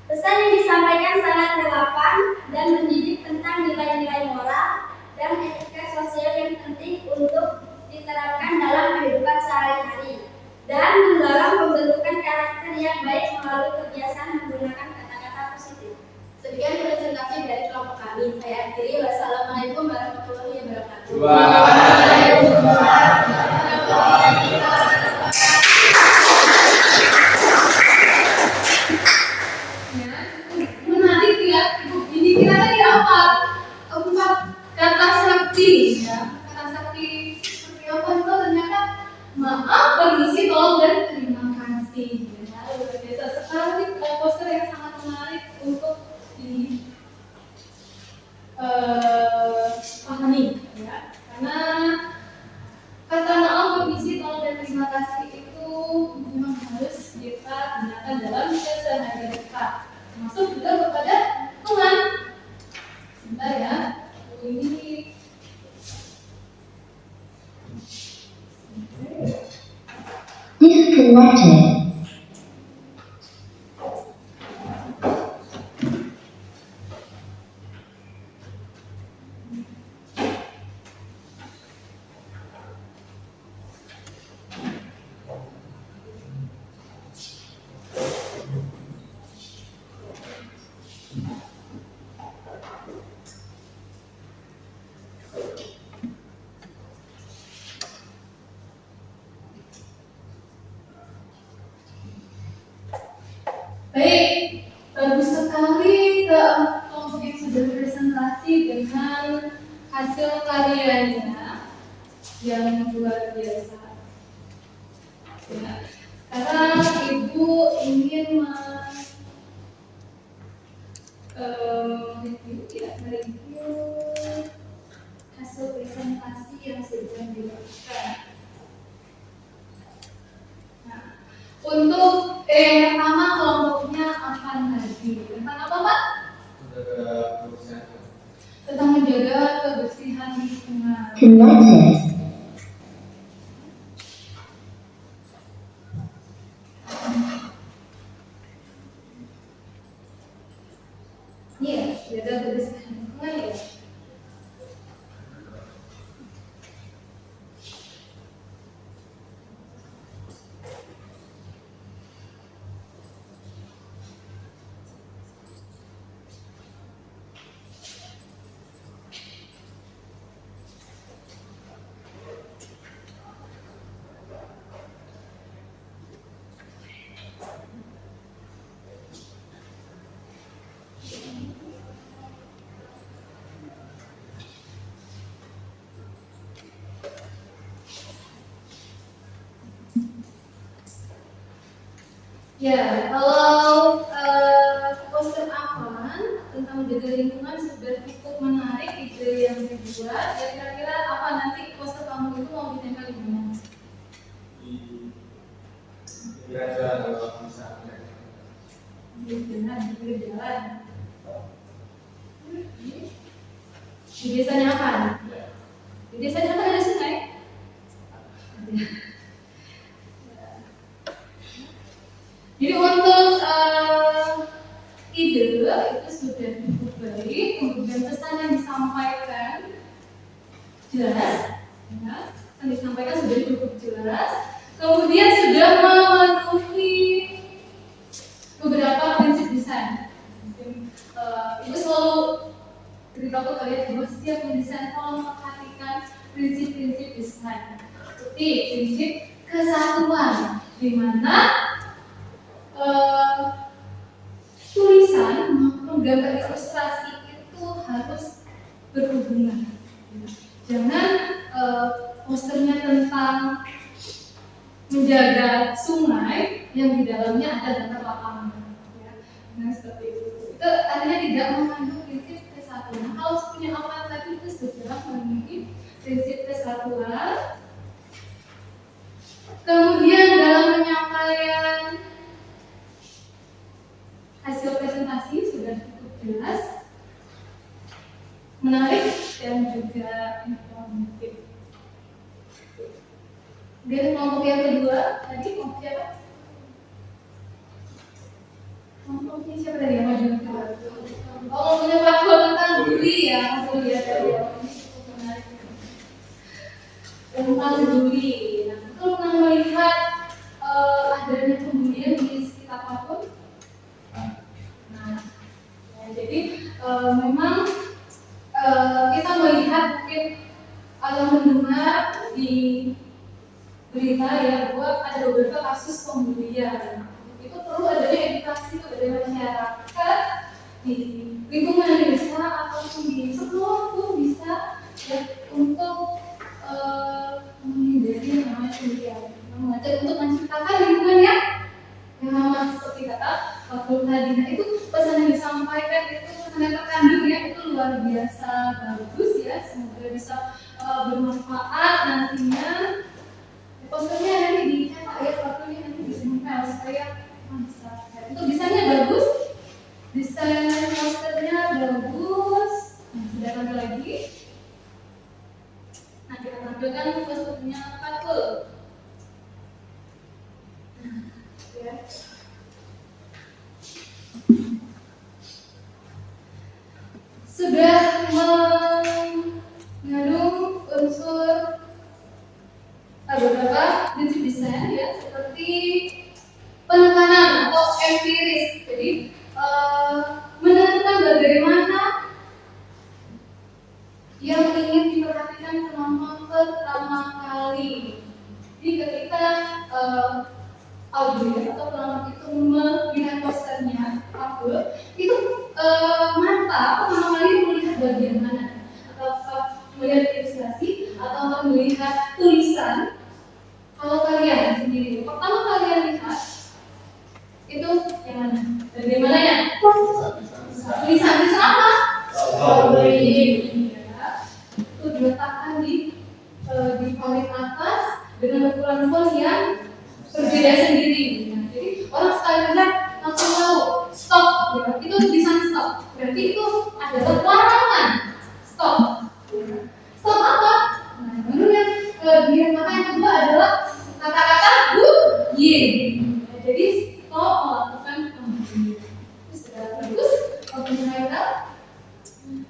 Speaker 3: Pesan yang disampaikan sangat relevan dan mendidik tentang nilai-nilai moral dan etika sosial yang penting untuk diterapkan dalam kehidupan sehari-hari dan mendorong pembentukan karakter yang baik melalui kebiasaan menggunakan kata-kata positif. Sekian presentasi dari kelompok kami. Saya akhiri. Wassalamualaikum warahmatullahi wabarakatuh.
Speaker 1: Menarik ya, ini kita tadi apa? 4 kata sakti ya. Kata sakti seperti apa itu ternyata maaf, permisi, tolong, dan terima kasih ya. Luar biasa sekali poster yang sangat menarik untuk dipahami ya. Karena kata maaf, permisi, tolong, dan terima kasih itu memang harus kita gunakan dalam keseharian kita, termasuk juga kepada Tuhan. Sebentar ya, ini
Speaker 8: disconnected.
Speaker 1: baik, bagus sekali kelompok yang sudah berpresentasi dengan hasil karyanya yang luar biasa. Ya. Sekarang Ibu ingin mereview hasil presentasi yang sudah dilakukan. Nah, untuk yang pertama kelompoknya akan tadi tentang apa Pak? Tentang menjaga kebersihan lingkungan.
Speaker 8: Connected.
Speaker 1: Iya, menjaga kebersihan lingkungan ya. Ya, kalau poster Afan tentang menjaga lingkungan sudah cukup menarik ide yang dibuat. Ya, kira-kira apa nanti poster kamu itu mau ditempel di mana?
Speaker 2: Kira-kira kalau bisa.
Speaker 1: Di pinggir jalan. Di desanya Afan. Di desanya Afan ada sungai. Jadi untuk ide itu sudah cukup baik, kemudian pesan yang disampaikan jelas, ya, yang disampaikan sudah cukup jelas, kemudian sudah memenuhi beberapa prinsip desain. Itu selalu beritahu kalian bahwa setiap mendesain tolong memperhatikan prinsip-prinsip desain. seperti prinsip kesatuan, di mana tulisan maupun gambar ilustrasi itu harus berhubungan. Jangan posternya tentang menjaga sungai yang di dalamnya ada gambar lapangan. Ya. Nah seperti itu. Itu artinya tidak mengandung prinsip kesatuan. Kalau punya apa tadi itu sudah memiliki prinsip kesatuan. Kemudian dalam penyampaian hasil presentasi sudah cukup jelas, menarik dan juga informatif. Dan kelompok yang kedua tadi kelompok siapa? Kelompoknya siapa tadi yang maju kedua? Oh, punya faktor tentang duri ya, aku lihat tadi. Ini cukup menarik. Tentang duri. Nah, itu pernah melihat adanya pembulian di sekitar apapun? Nah, ya, jadi memang kita melihat mungkin mendengar di berita ya bahwa ada beberapa kasus pembulian. Itu perlu adanya edukasi kepada masyarakat di lingkungan desa ataupun di sekolah pun bisa ya, untuk menghindari yang namanya pembulian. Mengajar untuk menciptakan lingkungan yang aman seperti kata Pak tadi. Nah itu pesan yang disampaikan itu pesan yang terkandung ya itu luar biasa bagus ya. Semoga bisa bermanfaat nantinya. Posternya nanti dicetak ya, waktunya nanti disimpan supaya bisa. Itu desainnya bagus, desain posternya bagus. Nah, sudah tampil lagi. Nah, kita tampilkan posternya Patul. Nah, ya. Sudah mengandung unsur beberapa prinsip desain ya seperti penekanan atau empiris. Jadi menentukan bagaimana yang ingin diperhatikan penonton pertama kali. Jadi ketika audiens atau penonton itu melihat posternya itu mata pertama kali melihat bagian mana, atau melihat ilustrasi atau melihat tulisan. Kalau kalian sendiri pertama kalian lihat itu yang mana? Bagaimana ya? Tulisan apa? Strawberry. Itu diletakkan di paling atas dengan ukuran font yang berbeda sendiri. Nah, jadi orang sekali lihat langsung tahu stop. Ya. Itu tulisan stop. Berarti itu adalah larangan. Stop. Stop apa? Nah, baru yang bagian mata yang kedua adalah kata-kata yin. Nah, jadi stop melakukan pembulian. Itu sudah bagus. Penyelesaian.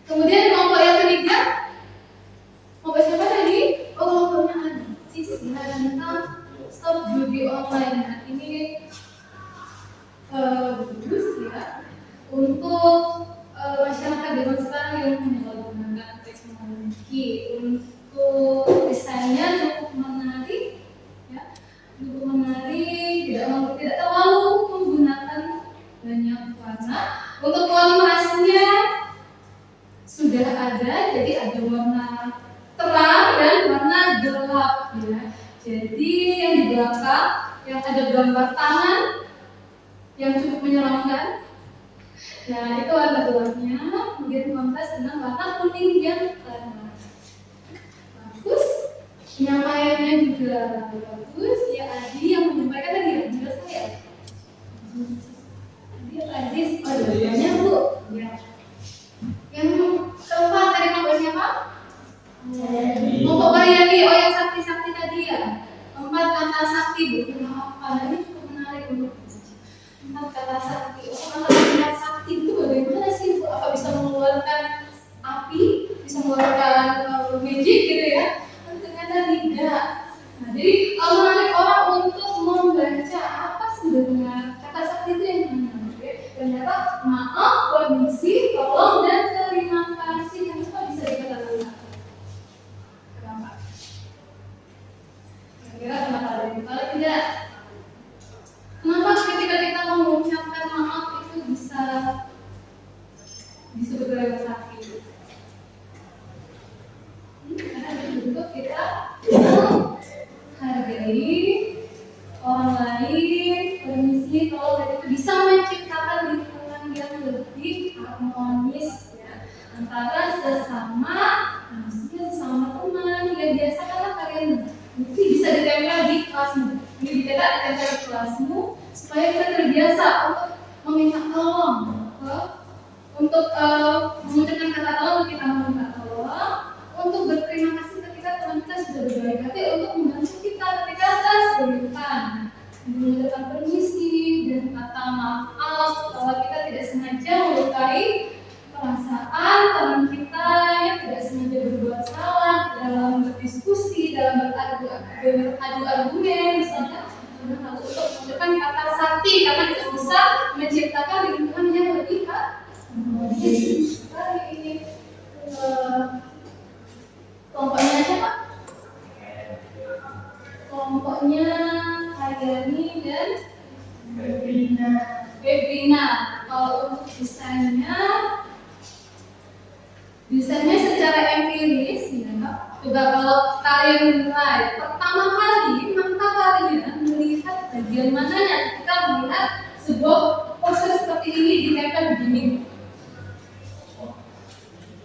Speaker 1: Kemudian kelompok yang ketiga, kelompok siapa tadi? Oh, kelompoknya Sisi tentang stop judi online. Nah, ini bagus ya untuk masyarakat zaman sekarang yang menyalahgunakan teknologi. Untuk desainnya cukup menarik, ya, cukup menarik, tidak terlalu menggunakan banyak warna. Untuk kontrasnya sudah ada, jadi ada warna terang dan warna gelap, ya. Jadi yang di belakang yang ada gambar tangan yang cukup menyeramkan. Nah itu warna gelapnya, kemudian kontras dengan warna kuning yang terang. Bagus, penyampaiannya juga bagus. Ya Adi yang menyampaikan tadi ya, jelas saya. Adi, jawabannya Bu. Ya. Yang keempat dari kelompok siapa? Kelompok Mariani. Oh yang sakti tadi ya. Empat kata sakti Bu. Kenapa? Ini cukup menarik untuk empat kata sakti. Oh kata sakti itu bagaimana sih Bu? Apa bisa mengeluarkan api? Bisa mengeluarkan magic gitu ya? Ternyata tidak. Nah, jadi menarik orang untuk membaca apa sebenarnya kata sakti itu yang mana? Ternyata maaf, permisi, tolong dan terima kasih yang bisa dikatakan. Kenapa? untuk kita menghargai orang lain, permisi kalau itu bisa menciptakan lingkungan yang lebih harmonis ya, antara sesama manusia, sesama teman. Ya biasakanlah kalian bukti bisa ditempel di kelasmu, ini dicetak ditempel di kelasmu supaya kita terbiasa untuk meminta tolong, untuk mengucapkan kata tolong kita meminta tolong, untuk berterima kasih ketika teman kita sudah berbaik hati untuk membantu kita ketika kesulitan, mengucapkan permisi dan kata maaf kalau kita tidak sengaja melukai perasaan teman kita yang tidak sengaja berbuat salah dalam berdiskusi, dalam beradu argumen misalnya. Untuk mengucapkan kata sakti karena kita bisa menciptakan lingkungan yang lebih harmonis. Sekali ini kelompoknya siapa? Kelompoknya Hayani dan Febrina. Kalau untuk desainnya secara empiris ya. Coba kalau kalian menilai pertama kali mata kalian melihat bagian mananya ketika melihat sebuah poster seperti ini ditempel di dinding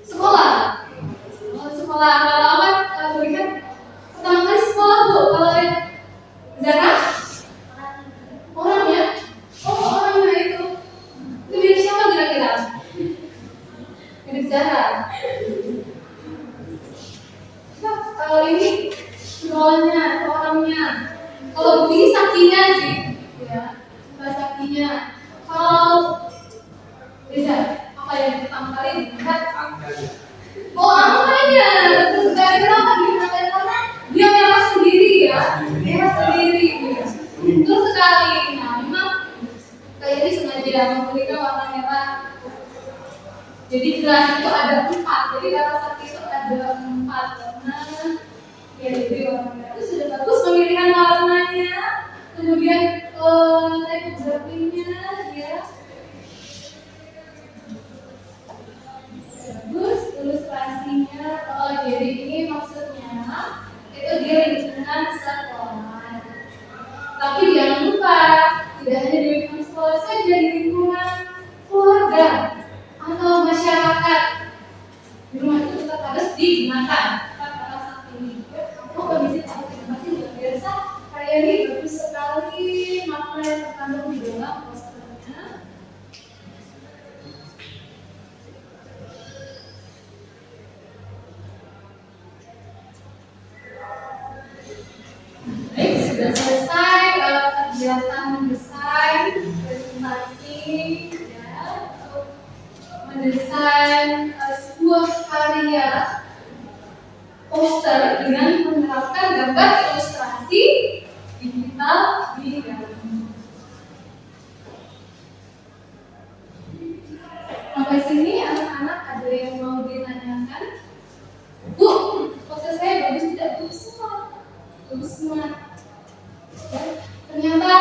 Speaker 1: sekolah. Kalau amat melihat pertama kali sekolah tuh, kalau lihat Zara orangnya, orangnya itu mirip siapa kira-kira? Mirip Zara. Kalau ini rolnya, orangnya. Kalau begini saktinya sih, ya, bahasa saktinya. Kalau bisa apa yang pertama kali dilihat? Oh, angkanya, betul sekali. Kenapa dia? Karena dia merah sendiri ya, merah sendiri. Betul sekali. Nah, memang kayak ini sengaja memberikan warna merah. Jadi gelas itu ada 4. Jadi kata sakti itu ada 4 warna. Ya, jadi warna merah itu sudah bagus pemilihan warnanya. Kemudian typografinya ya bagus, ilustrasinya. Oh, jadi ini maksudnya itu di lingkungan sekolah. Tapi jangan lupa tidak hanya di lingkungan sekolah saja, di lingkungan keluarga atau masyarakat. Di rumah itu tetap harus digunakan. Kata sakti ini. Oh, kondisi masih luar biasa. Kayak ini bagus sekali makna yang terkandung di dalam posternya. Baik, sudah selesai kegiatan mendesain presentasi ya, untuk mendesain sebuah karya poster dengan menerapkan gambar ilustrasi digital di dalamnya. Sampai sini anak-anak ada yang mau ditanyakan? Bu, poster saya bagus tidak? Bagus semua. Bagus semua. Ya, ternyata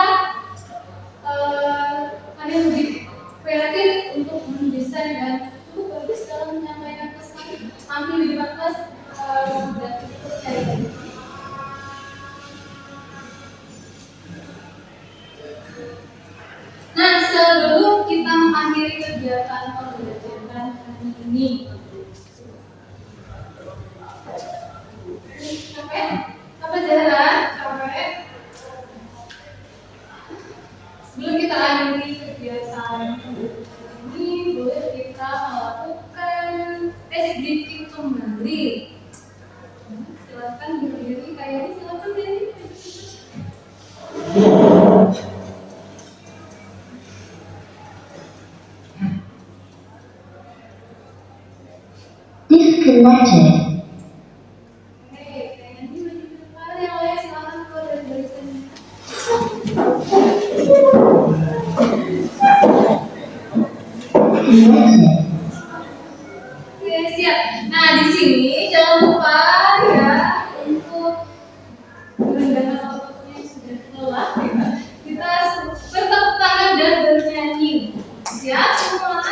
Speaker 1: kalian lebih kreatif untuk mendesain dan cukup bagus dalam menyampaikan pesan. Hampir di depan kelas sudah terjadi. Nah, sebelum kita mengakhiri kegiatan pembelajaran hari ini, capek? Apa jalan? Capek? Sebelum kita akhiri kegiatan ini, boleh kita melakukan tes dikit kembali. Silakan berdiri, kayak ini silakan berdiri.
Speaker 8: Disconnected.
Speaker 1: Oke, siap. Nah, di sini jangan lupa ya untuk merendahkan otot-ototnya yang sudah lelah ya. Kita bertepuk tangan dan bernyanyi. Siap semua?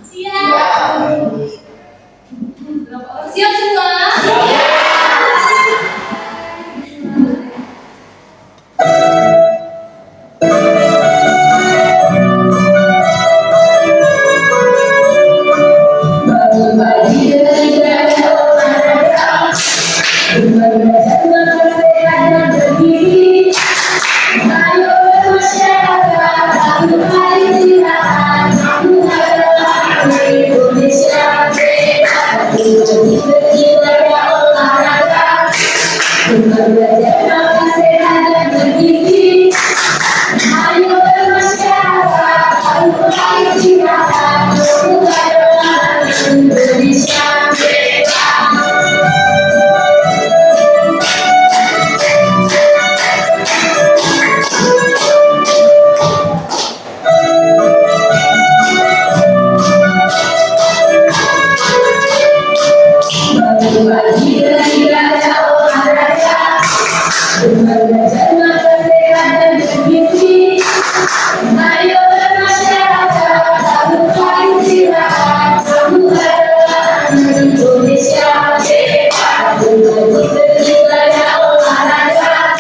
Speaker 1: Siap. Siap semua?
Speaker 3: Belajar makan sehat dan bergizi. Ayo bermasyarakat, ayo istirahat, bukan dalam Indonesia bebas. Berbagi beribadah olahraga, belajar makan sehat dan bergizi. Ayo bermasyarakat, bukan istirahat, bukan dalam Indonesia bebas. Berbagi beribadah olahraga,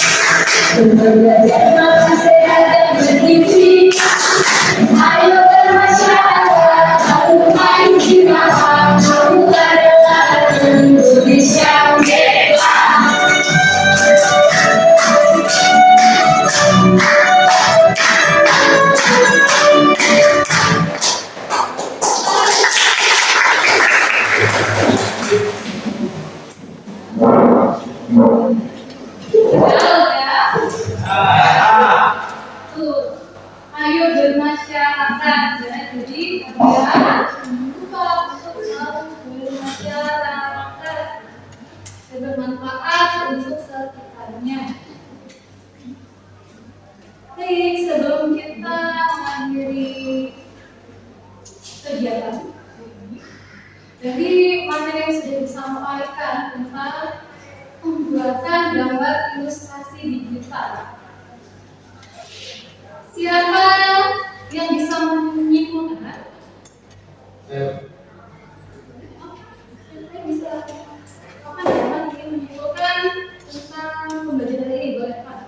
Speaker 3: belajar makan sehat dan bergizi. Ayo bermasyarakat, bukan istirahat, bukan dalam Indonesia bebas. Tuh, ayo bermasyarakat. Jadi kalian lupa untuk selalu bermasyarakat dan bermanfaat untuk sekitarnya. Baik, sebelum kita mengakhiri kegiatan dari materi yang sudah disampaikan tentang pembuatan gambar ilustrasi digital. Siapa yang bisa menyimpulkan? Siapa yang bisa kapan ingin menyimpulkan tentang pembelajaran ini? Boleh Pak?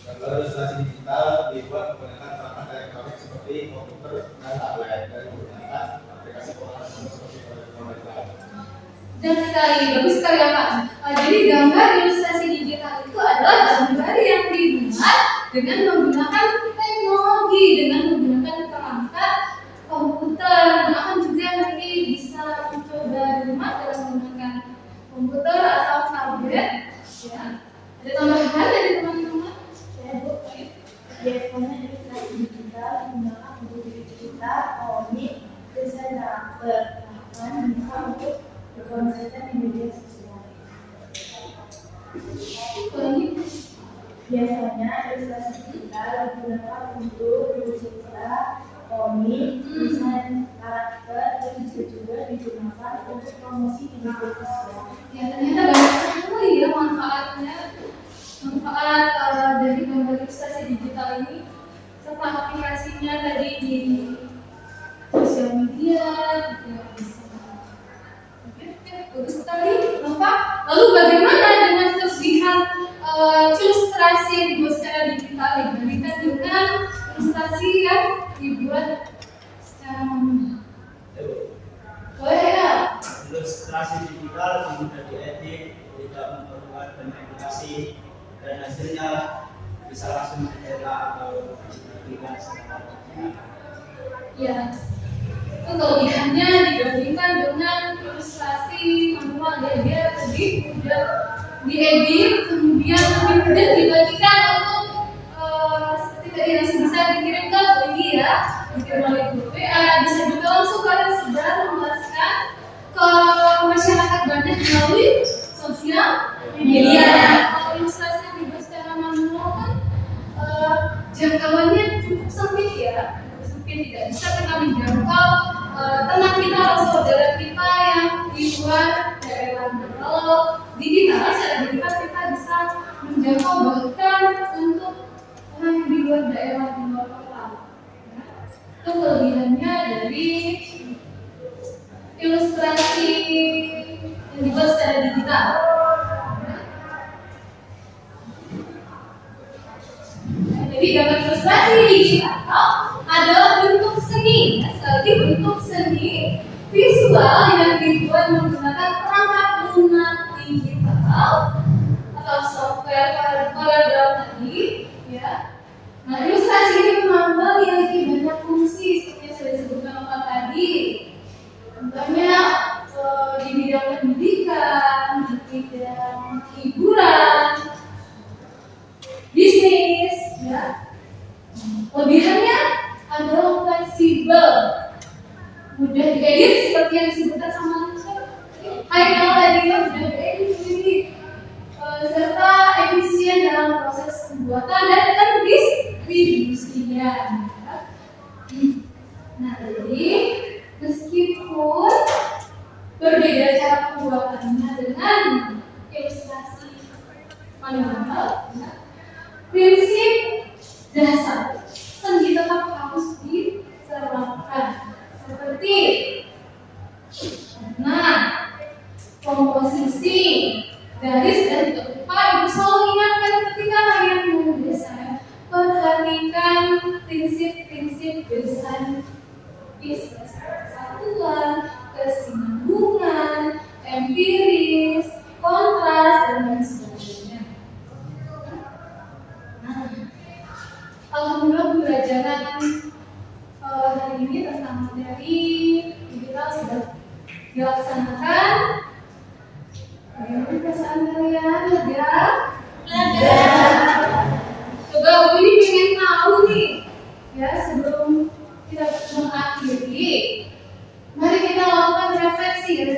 Speaker 2: Gambar ilustrasi digital dibuat menggunakan perangkat elektronik seperti komputer dan tablet dan menggunakan aplikasi pengolahan seperti Photoshop.
Speaker 1: Dan bagus sekali ya Pak. Jadi gambar ilustrasi digital itu adalah gambar yang dibuat dengan menggunakan teknologi, dengan menggunakan perangkat komputer. Akan juga nanti bisa mencoba di rumah dengan menggunakan komputer atau tablet. Ya. Ada tambahan dari teman-teman?
Speaker 3: Saya Bu, biasanya ilustrasi digital menggunakan buku digital, komik, desain karakter, bahkan bisa untuk berkonsepkan di media sosial. Biasanya ilustrasi digital digunakan untuk bercerita, komik, desain karakter, dan bisa juga digunakan untuk promosi di media sosial.
Speaker 1: Ya ternyata banyak sekali ya manfaatnya. Manfaat dari gambar ilustrasi digital ini serta aplikasinya tadi di sosial media juga bisa. Oke, bagus sekali, Bapak. Lalu bagaimana dengan kelebihan ilustrasi yang dibuat secara digital dibandingkan dengan ilustrasi yang dibuat secara manual? Boleh ya?
Speaker 7: Ilustrasi digital mudah diedit, tidak memerlukan manipulasi, dan hasilnya bisa langsung dicetak atau diplikasi.
Speaker 1: Ya, itu kelebihannya dibandingkan dengan ilustrasi manual ya, dia lebih mudah diedit, kemudian lebih mudah dibagikan untuk seperti tadi yang bisa dikirim ke WI ya, dikirim melalui grup WA, bisa juga langsung kalian sebar meluaskan ke masyarakat banyak melalui sosial media. Kalau ilustrasi yang dibuat secara manual kan jangkauannya cukup sempit ya. Mungkin tidak bisa kita menjangkau teman kita atau saudara kita yang di luar daerah. Kalau digital, secara digital kita bisa menjangkau bahkan untuk orang yang di luar daerah, di luar kota. Itu kelebihannya dari ilustrasi yang dibuat secara digital. Jadi gambar ilustrasi digital adalah bentuk seni, sekali bentuk seni visual yang dibuat menggunakan perangkat lunak digital atau software Corel tadi, ya. Nah, ilustrasi ini memang memiliki banyak fungsi seperti yang sudah disebutkan Bapak tadi. Contohnya di bidang pendidikan, di bidang hiburan, Kelebihannya adalah fleksibel, mudah diedit seperti yang disebutkan sama Alicia. Haikal tadi ya mudah diedit ini, serta efisien dalam proses pembuatan dan pendistribusian. Nah, jadi meskipun berbeda cara pembuatannya dengan ilustrasi manual, prinsip dasar seni tetap harus diterapkan seperti komposisi, garis, dan tidak lupa ibu selalu ingatkan ketika kalian mendesain, perhatikan prinsip-prinsip desain kesatuan, kesinambungan, empiris, kontras, dan lain sebagainya. Alhamdulillah pembelajaran hari ini tentang materi digital sudah dilaksanakan. Bagaimana perasaan kalian? Lega? Coba aku ini pengen tahu nih, ya sebelum kita mengakhiri, mari kita lakukan refleksi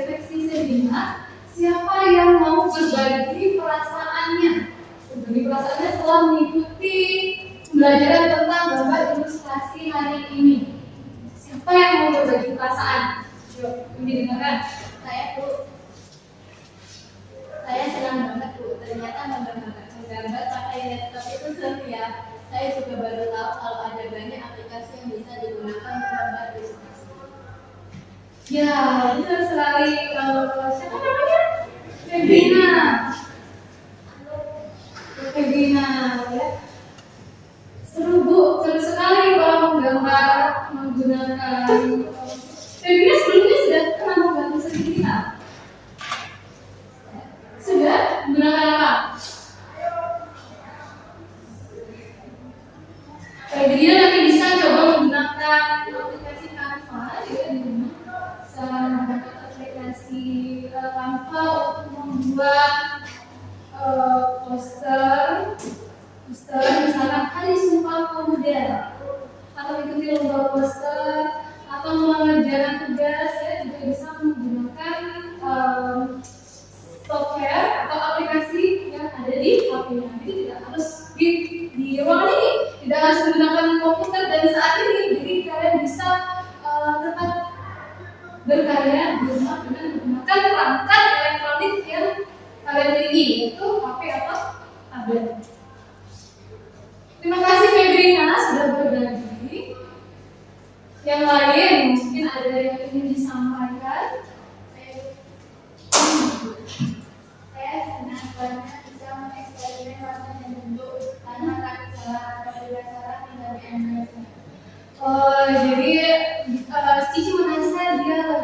Speaker 1: sejenak. Siapa yang mau berbagi perasaannya? Berbagi perasaannya setelah mengikuti pembelajaran tentang gambar ilustrasi hari ini. Siapa yang mau berbagi perasaan? Yuk, ini dengarkan.
Speaker 3: Saya senang banget Bu, ternyata menggambar pakai laptop itu seru ya. Saya juga baru tahu kalau ada banyak aplikasi yang bisa digunakan untuk gambar ilustrasi.
Speaker 1: Ya, benar sekali. Siapa namanya? Febrina. Febrina, ya. Seru Bu, seru sekali kalau menggambar menggunakan. Febrina sebelumnya sudah pernah membantu sendiri tak? Sudah menggunakan apa? Febrina nanti bisa coba menggunakan aplikasi Canva ya di rumah. Bisa menggunakan aplikasi Canva untuk membuat poster misalkan Hari Sumpah Pemuda, atau ikuti lomba poster, atau mengerjakan tugas ya juga bisa menggunakan software atau aplikasi yang ada di HP-nya. Jadi tidak harus di ruangan ini, tidak harus menggunakan komputer dan saat ini. Jadi kalian bisa tetap berkarya di rumah dengan menggunakan perangkat elektronik yang kalian miliki, yaitu HP atau tablet. Terima kasih Febrina sudah berbagi. Yang lain mungkin ada yang ingin disampaikan.
Speaker 3: Saya senang banget bisa mengeksperimen warna dan bentuk tanpa takut salah atau berdasarkan dari Indonesia.
Speaker 1: Jadi Cici merasa dia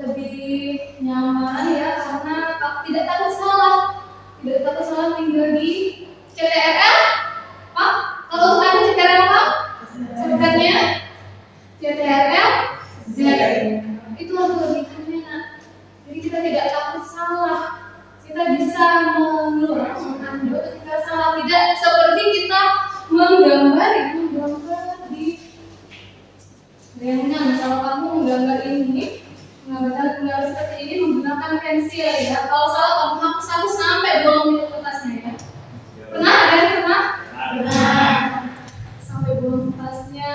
Speaker 1: lebih nyaman ya karena tidak takut salah tinggal di CTRL. Pak, kalau ada CTRL apa? Sebutkannya CTRL Z. Itulah kelebihannya nak. Jadi kita tidak takut salah. Kita bisa mengambil ketika salah, tidak seperti kita menggambar di dengan kalau kamu menggambar ini, menggambar seperti ini menggunakan pensil ya. Kalau salah kamu hapus sampai bolong di kertasnya ya. Pernah ada yang pernah? Sampai bolong kertasnya.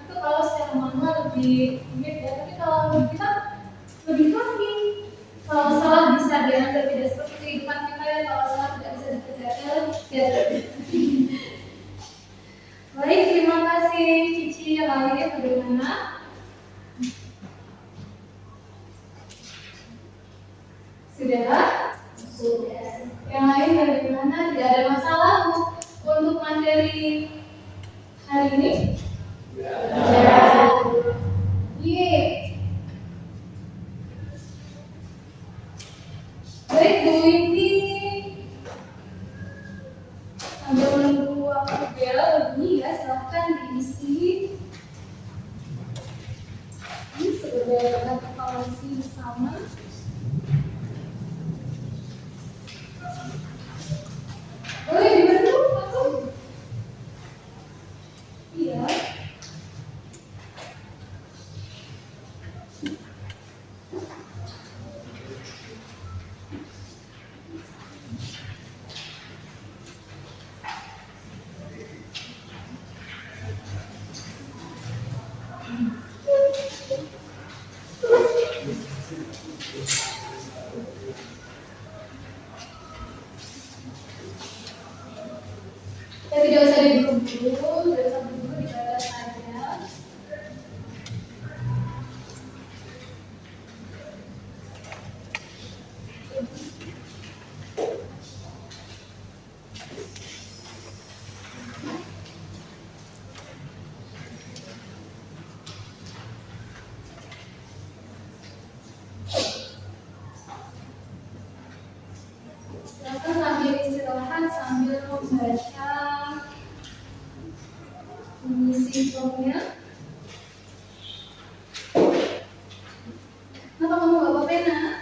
Speaker 1: Itu kalau secara manual lebih rumit ya. Tapi kalau kita lebih rapi. Kalau salah bisa diambil, tidak seperti kehidupan kita ya. Kalau salah tidak bisa dikejar. Ya. Baik, terima kasih Cici. Yang lainnya bagaimana? Sudah? Yang lain bagaimana? Tidak ada masalah untuk materi hari ini? Iya. Baik, Bu Windy. Sambil menunggu waktu bel ini ya, silahkan diisi. Ini sebagai evaluasi bersama. Boleh dibantu, Pak? Tidak usah diburu-buru, dibaca saja. Silakan sambil istirahat sambil membaca mengisi formnya. Kenapa kamu gak bawa pena?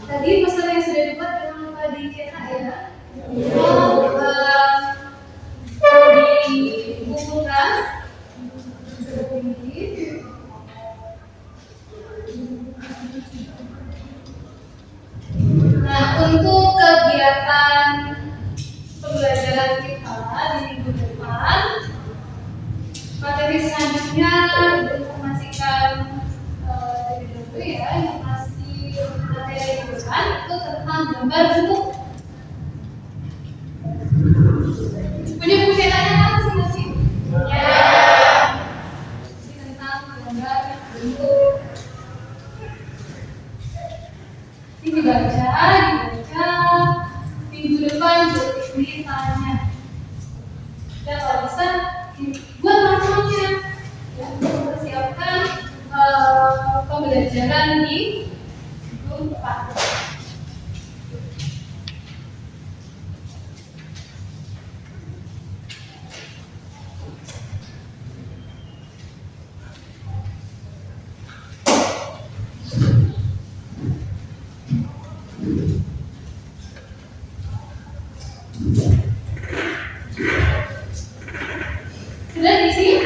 Speaker 1: Tadi pesan yang sudah dibuat jangan lupa dicetak ya. Dikumpulkan. Nah, untuk kegiatan pembelajaran kita di minggu depan, materi selanjutnya informasikan dari dulu ya, informasi materi depan itu tentang gambar bentuk. Punya buku cetaknya kan masing-masing? Ya. Tentang gambar bentuk. Ini dibaca, minggu depan jadi tanya. Ya kalau bisa buat macamnya, ya, persiapkan pembelajaran di minggu depan. Sudah diisi?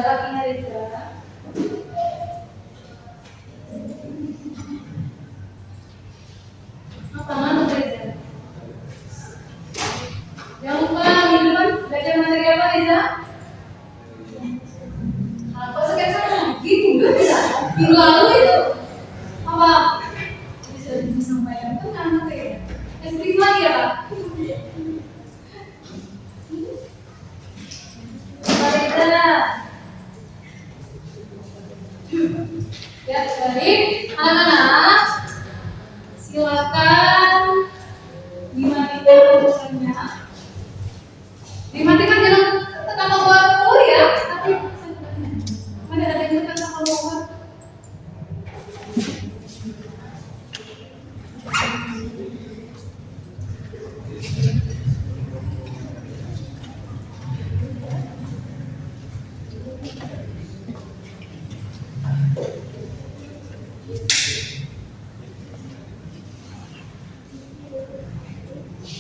Speaker 1: kakinya Reza. Apa ngantuk Reza? Jangan lupa minggu depan belajar materi apa Reza? Kok sketsa lagi? Udah bisa. Minggu lalu itu apa? Bisa disampaikan kan ngantuk ya? Skrip lagi ya Pak? Ya, baik. Anak-anak, silakan dimatikan komputernya. Dimatikan jangan tekan tombol power ya, tapi mana ada yang tekan tombol power.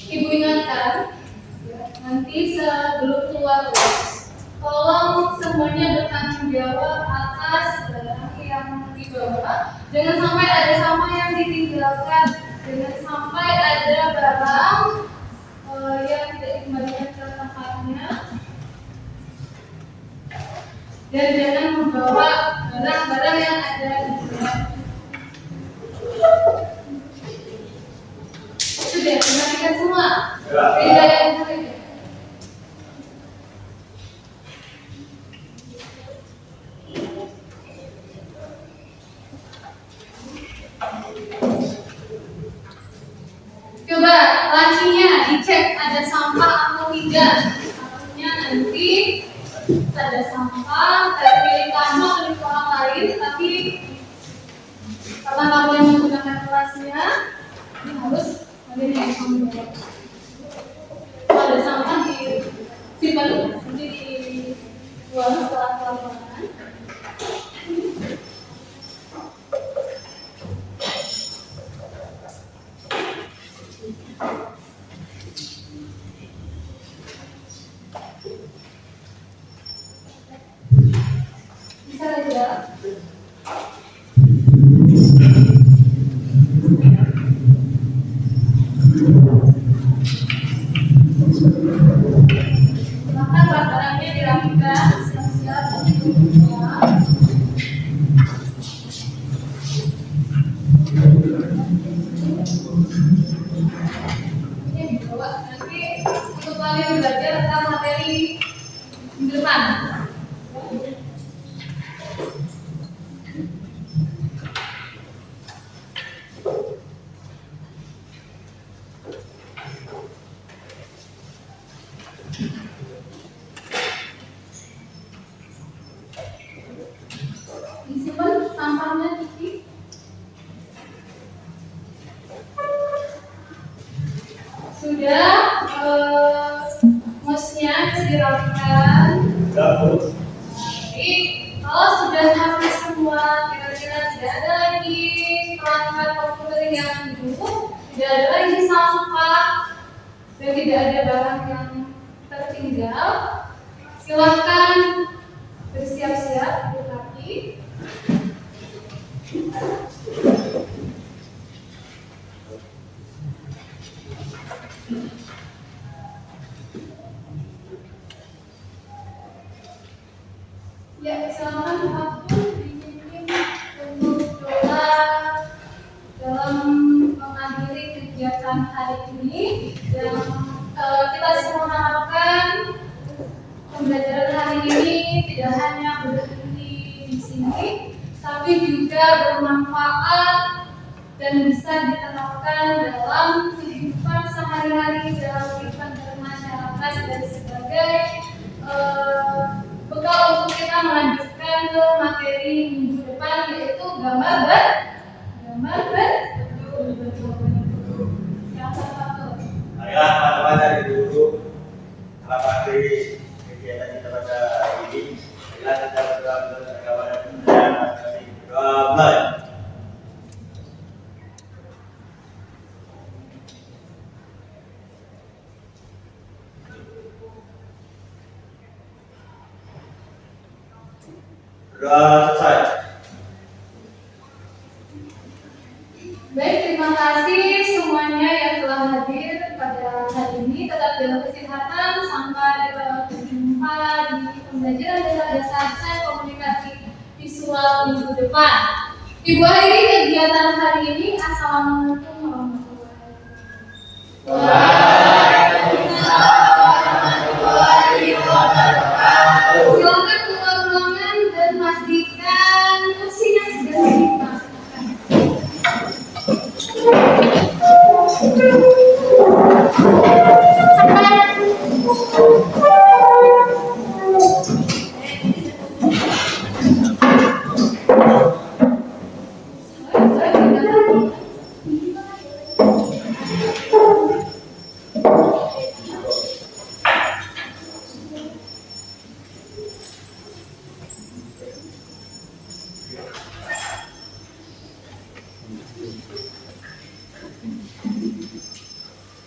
Speaker 1: Ibu ingatkan, nanti sebelum keluar kelas, tolong semuanya bertanggung jawab atas barang yang dibawa. Jangan sampai ada sampah yang ditinggalkan, jangan sampai ada barang yang tidak dikembalikan ke tempatnya, dan jangan membawa barang-barang yang ada di dalam. Sudah dimatikan semua. Beda yang lain. Coba lacinya dicek ada sampah atau tidak. Takutnya nanti ada sampah dari milik kamu atau milik orang lain, tapi karena kamu yang menggunakan kelasnya, ini harus ada yang kamu jawab. Kalau ada sampah disimpan nanti dibuang setelah pelajaran. Bisa aja. Silakan barang-barangnya dirapikan, siap-siap untuk dibuang. Ini dibawa nanti untuk kalian belajar tentang materi minggu depan. Disimpan sampahnya Kiki. Sudah, mouse-nya dirapikan. Jadi, kalau sudah rapi semua, kira-kira tidak ada lagi perangkat komputer yang dulu, tidak ada lagi sampah, dan tidak ada barang yang tertinggal. Silakan bersiap-siap, berrapi. Ya, silakan aku dipimpin untuk doa dalam mengakhiri kegiatan hari ini. Dan kita semua harapkan pembelajaran hari ini tidak hanya berhenti di sini, tapi juga bermanfaat dan bisa diterapkan dalam kehidupan sehari-hari, dalam kehidupan bermasyarakat dan sebagai bekal untuk kita melanjutkan ke materi minggu depan, yaitu gambar berbentuk. Silakan Pak Tur.
Speaker 4: Marilah teman-teman dari dulu telah mengakhiri kegiatan kita pada hari ini. Marilah kita berdoa untuk agama dan budaya masing-masing. Doa mulai. Sudah selesai.
Speaker 1: Baik, terima kasih semuanya yang telah hadir pada hari ini. Tetap jaga kesehatan. Sampai berjumpa di pembelajaran dasar sains komunikasi visual minggu depan. Ibu akhiri kegiatan hari ini. Assalamualaikum warahmatullahi wabarakatuh. Silakan keluar ruangan dan pastikan kursinya sudah dimasukkan.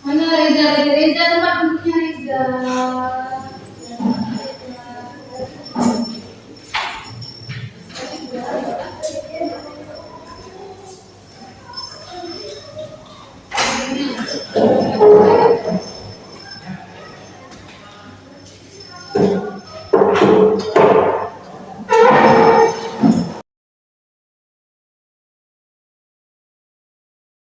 Speaker 1: Mana Reza, tempat duduknya Reza.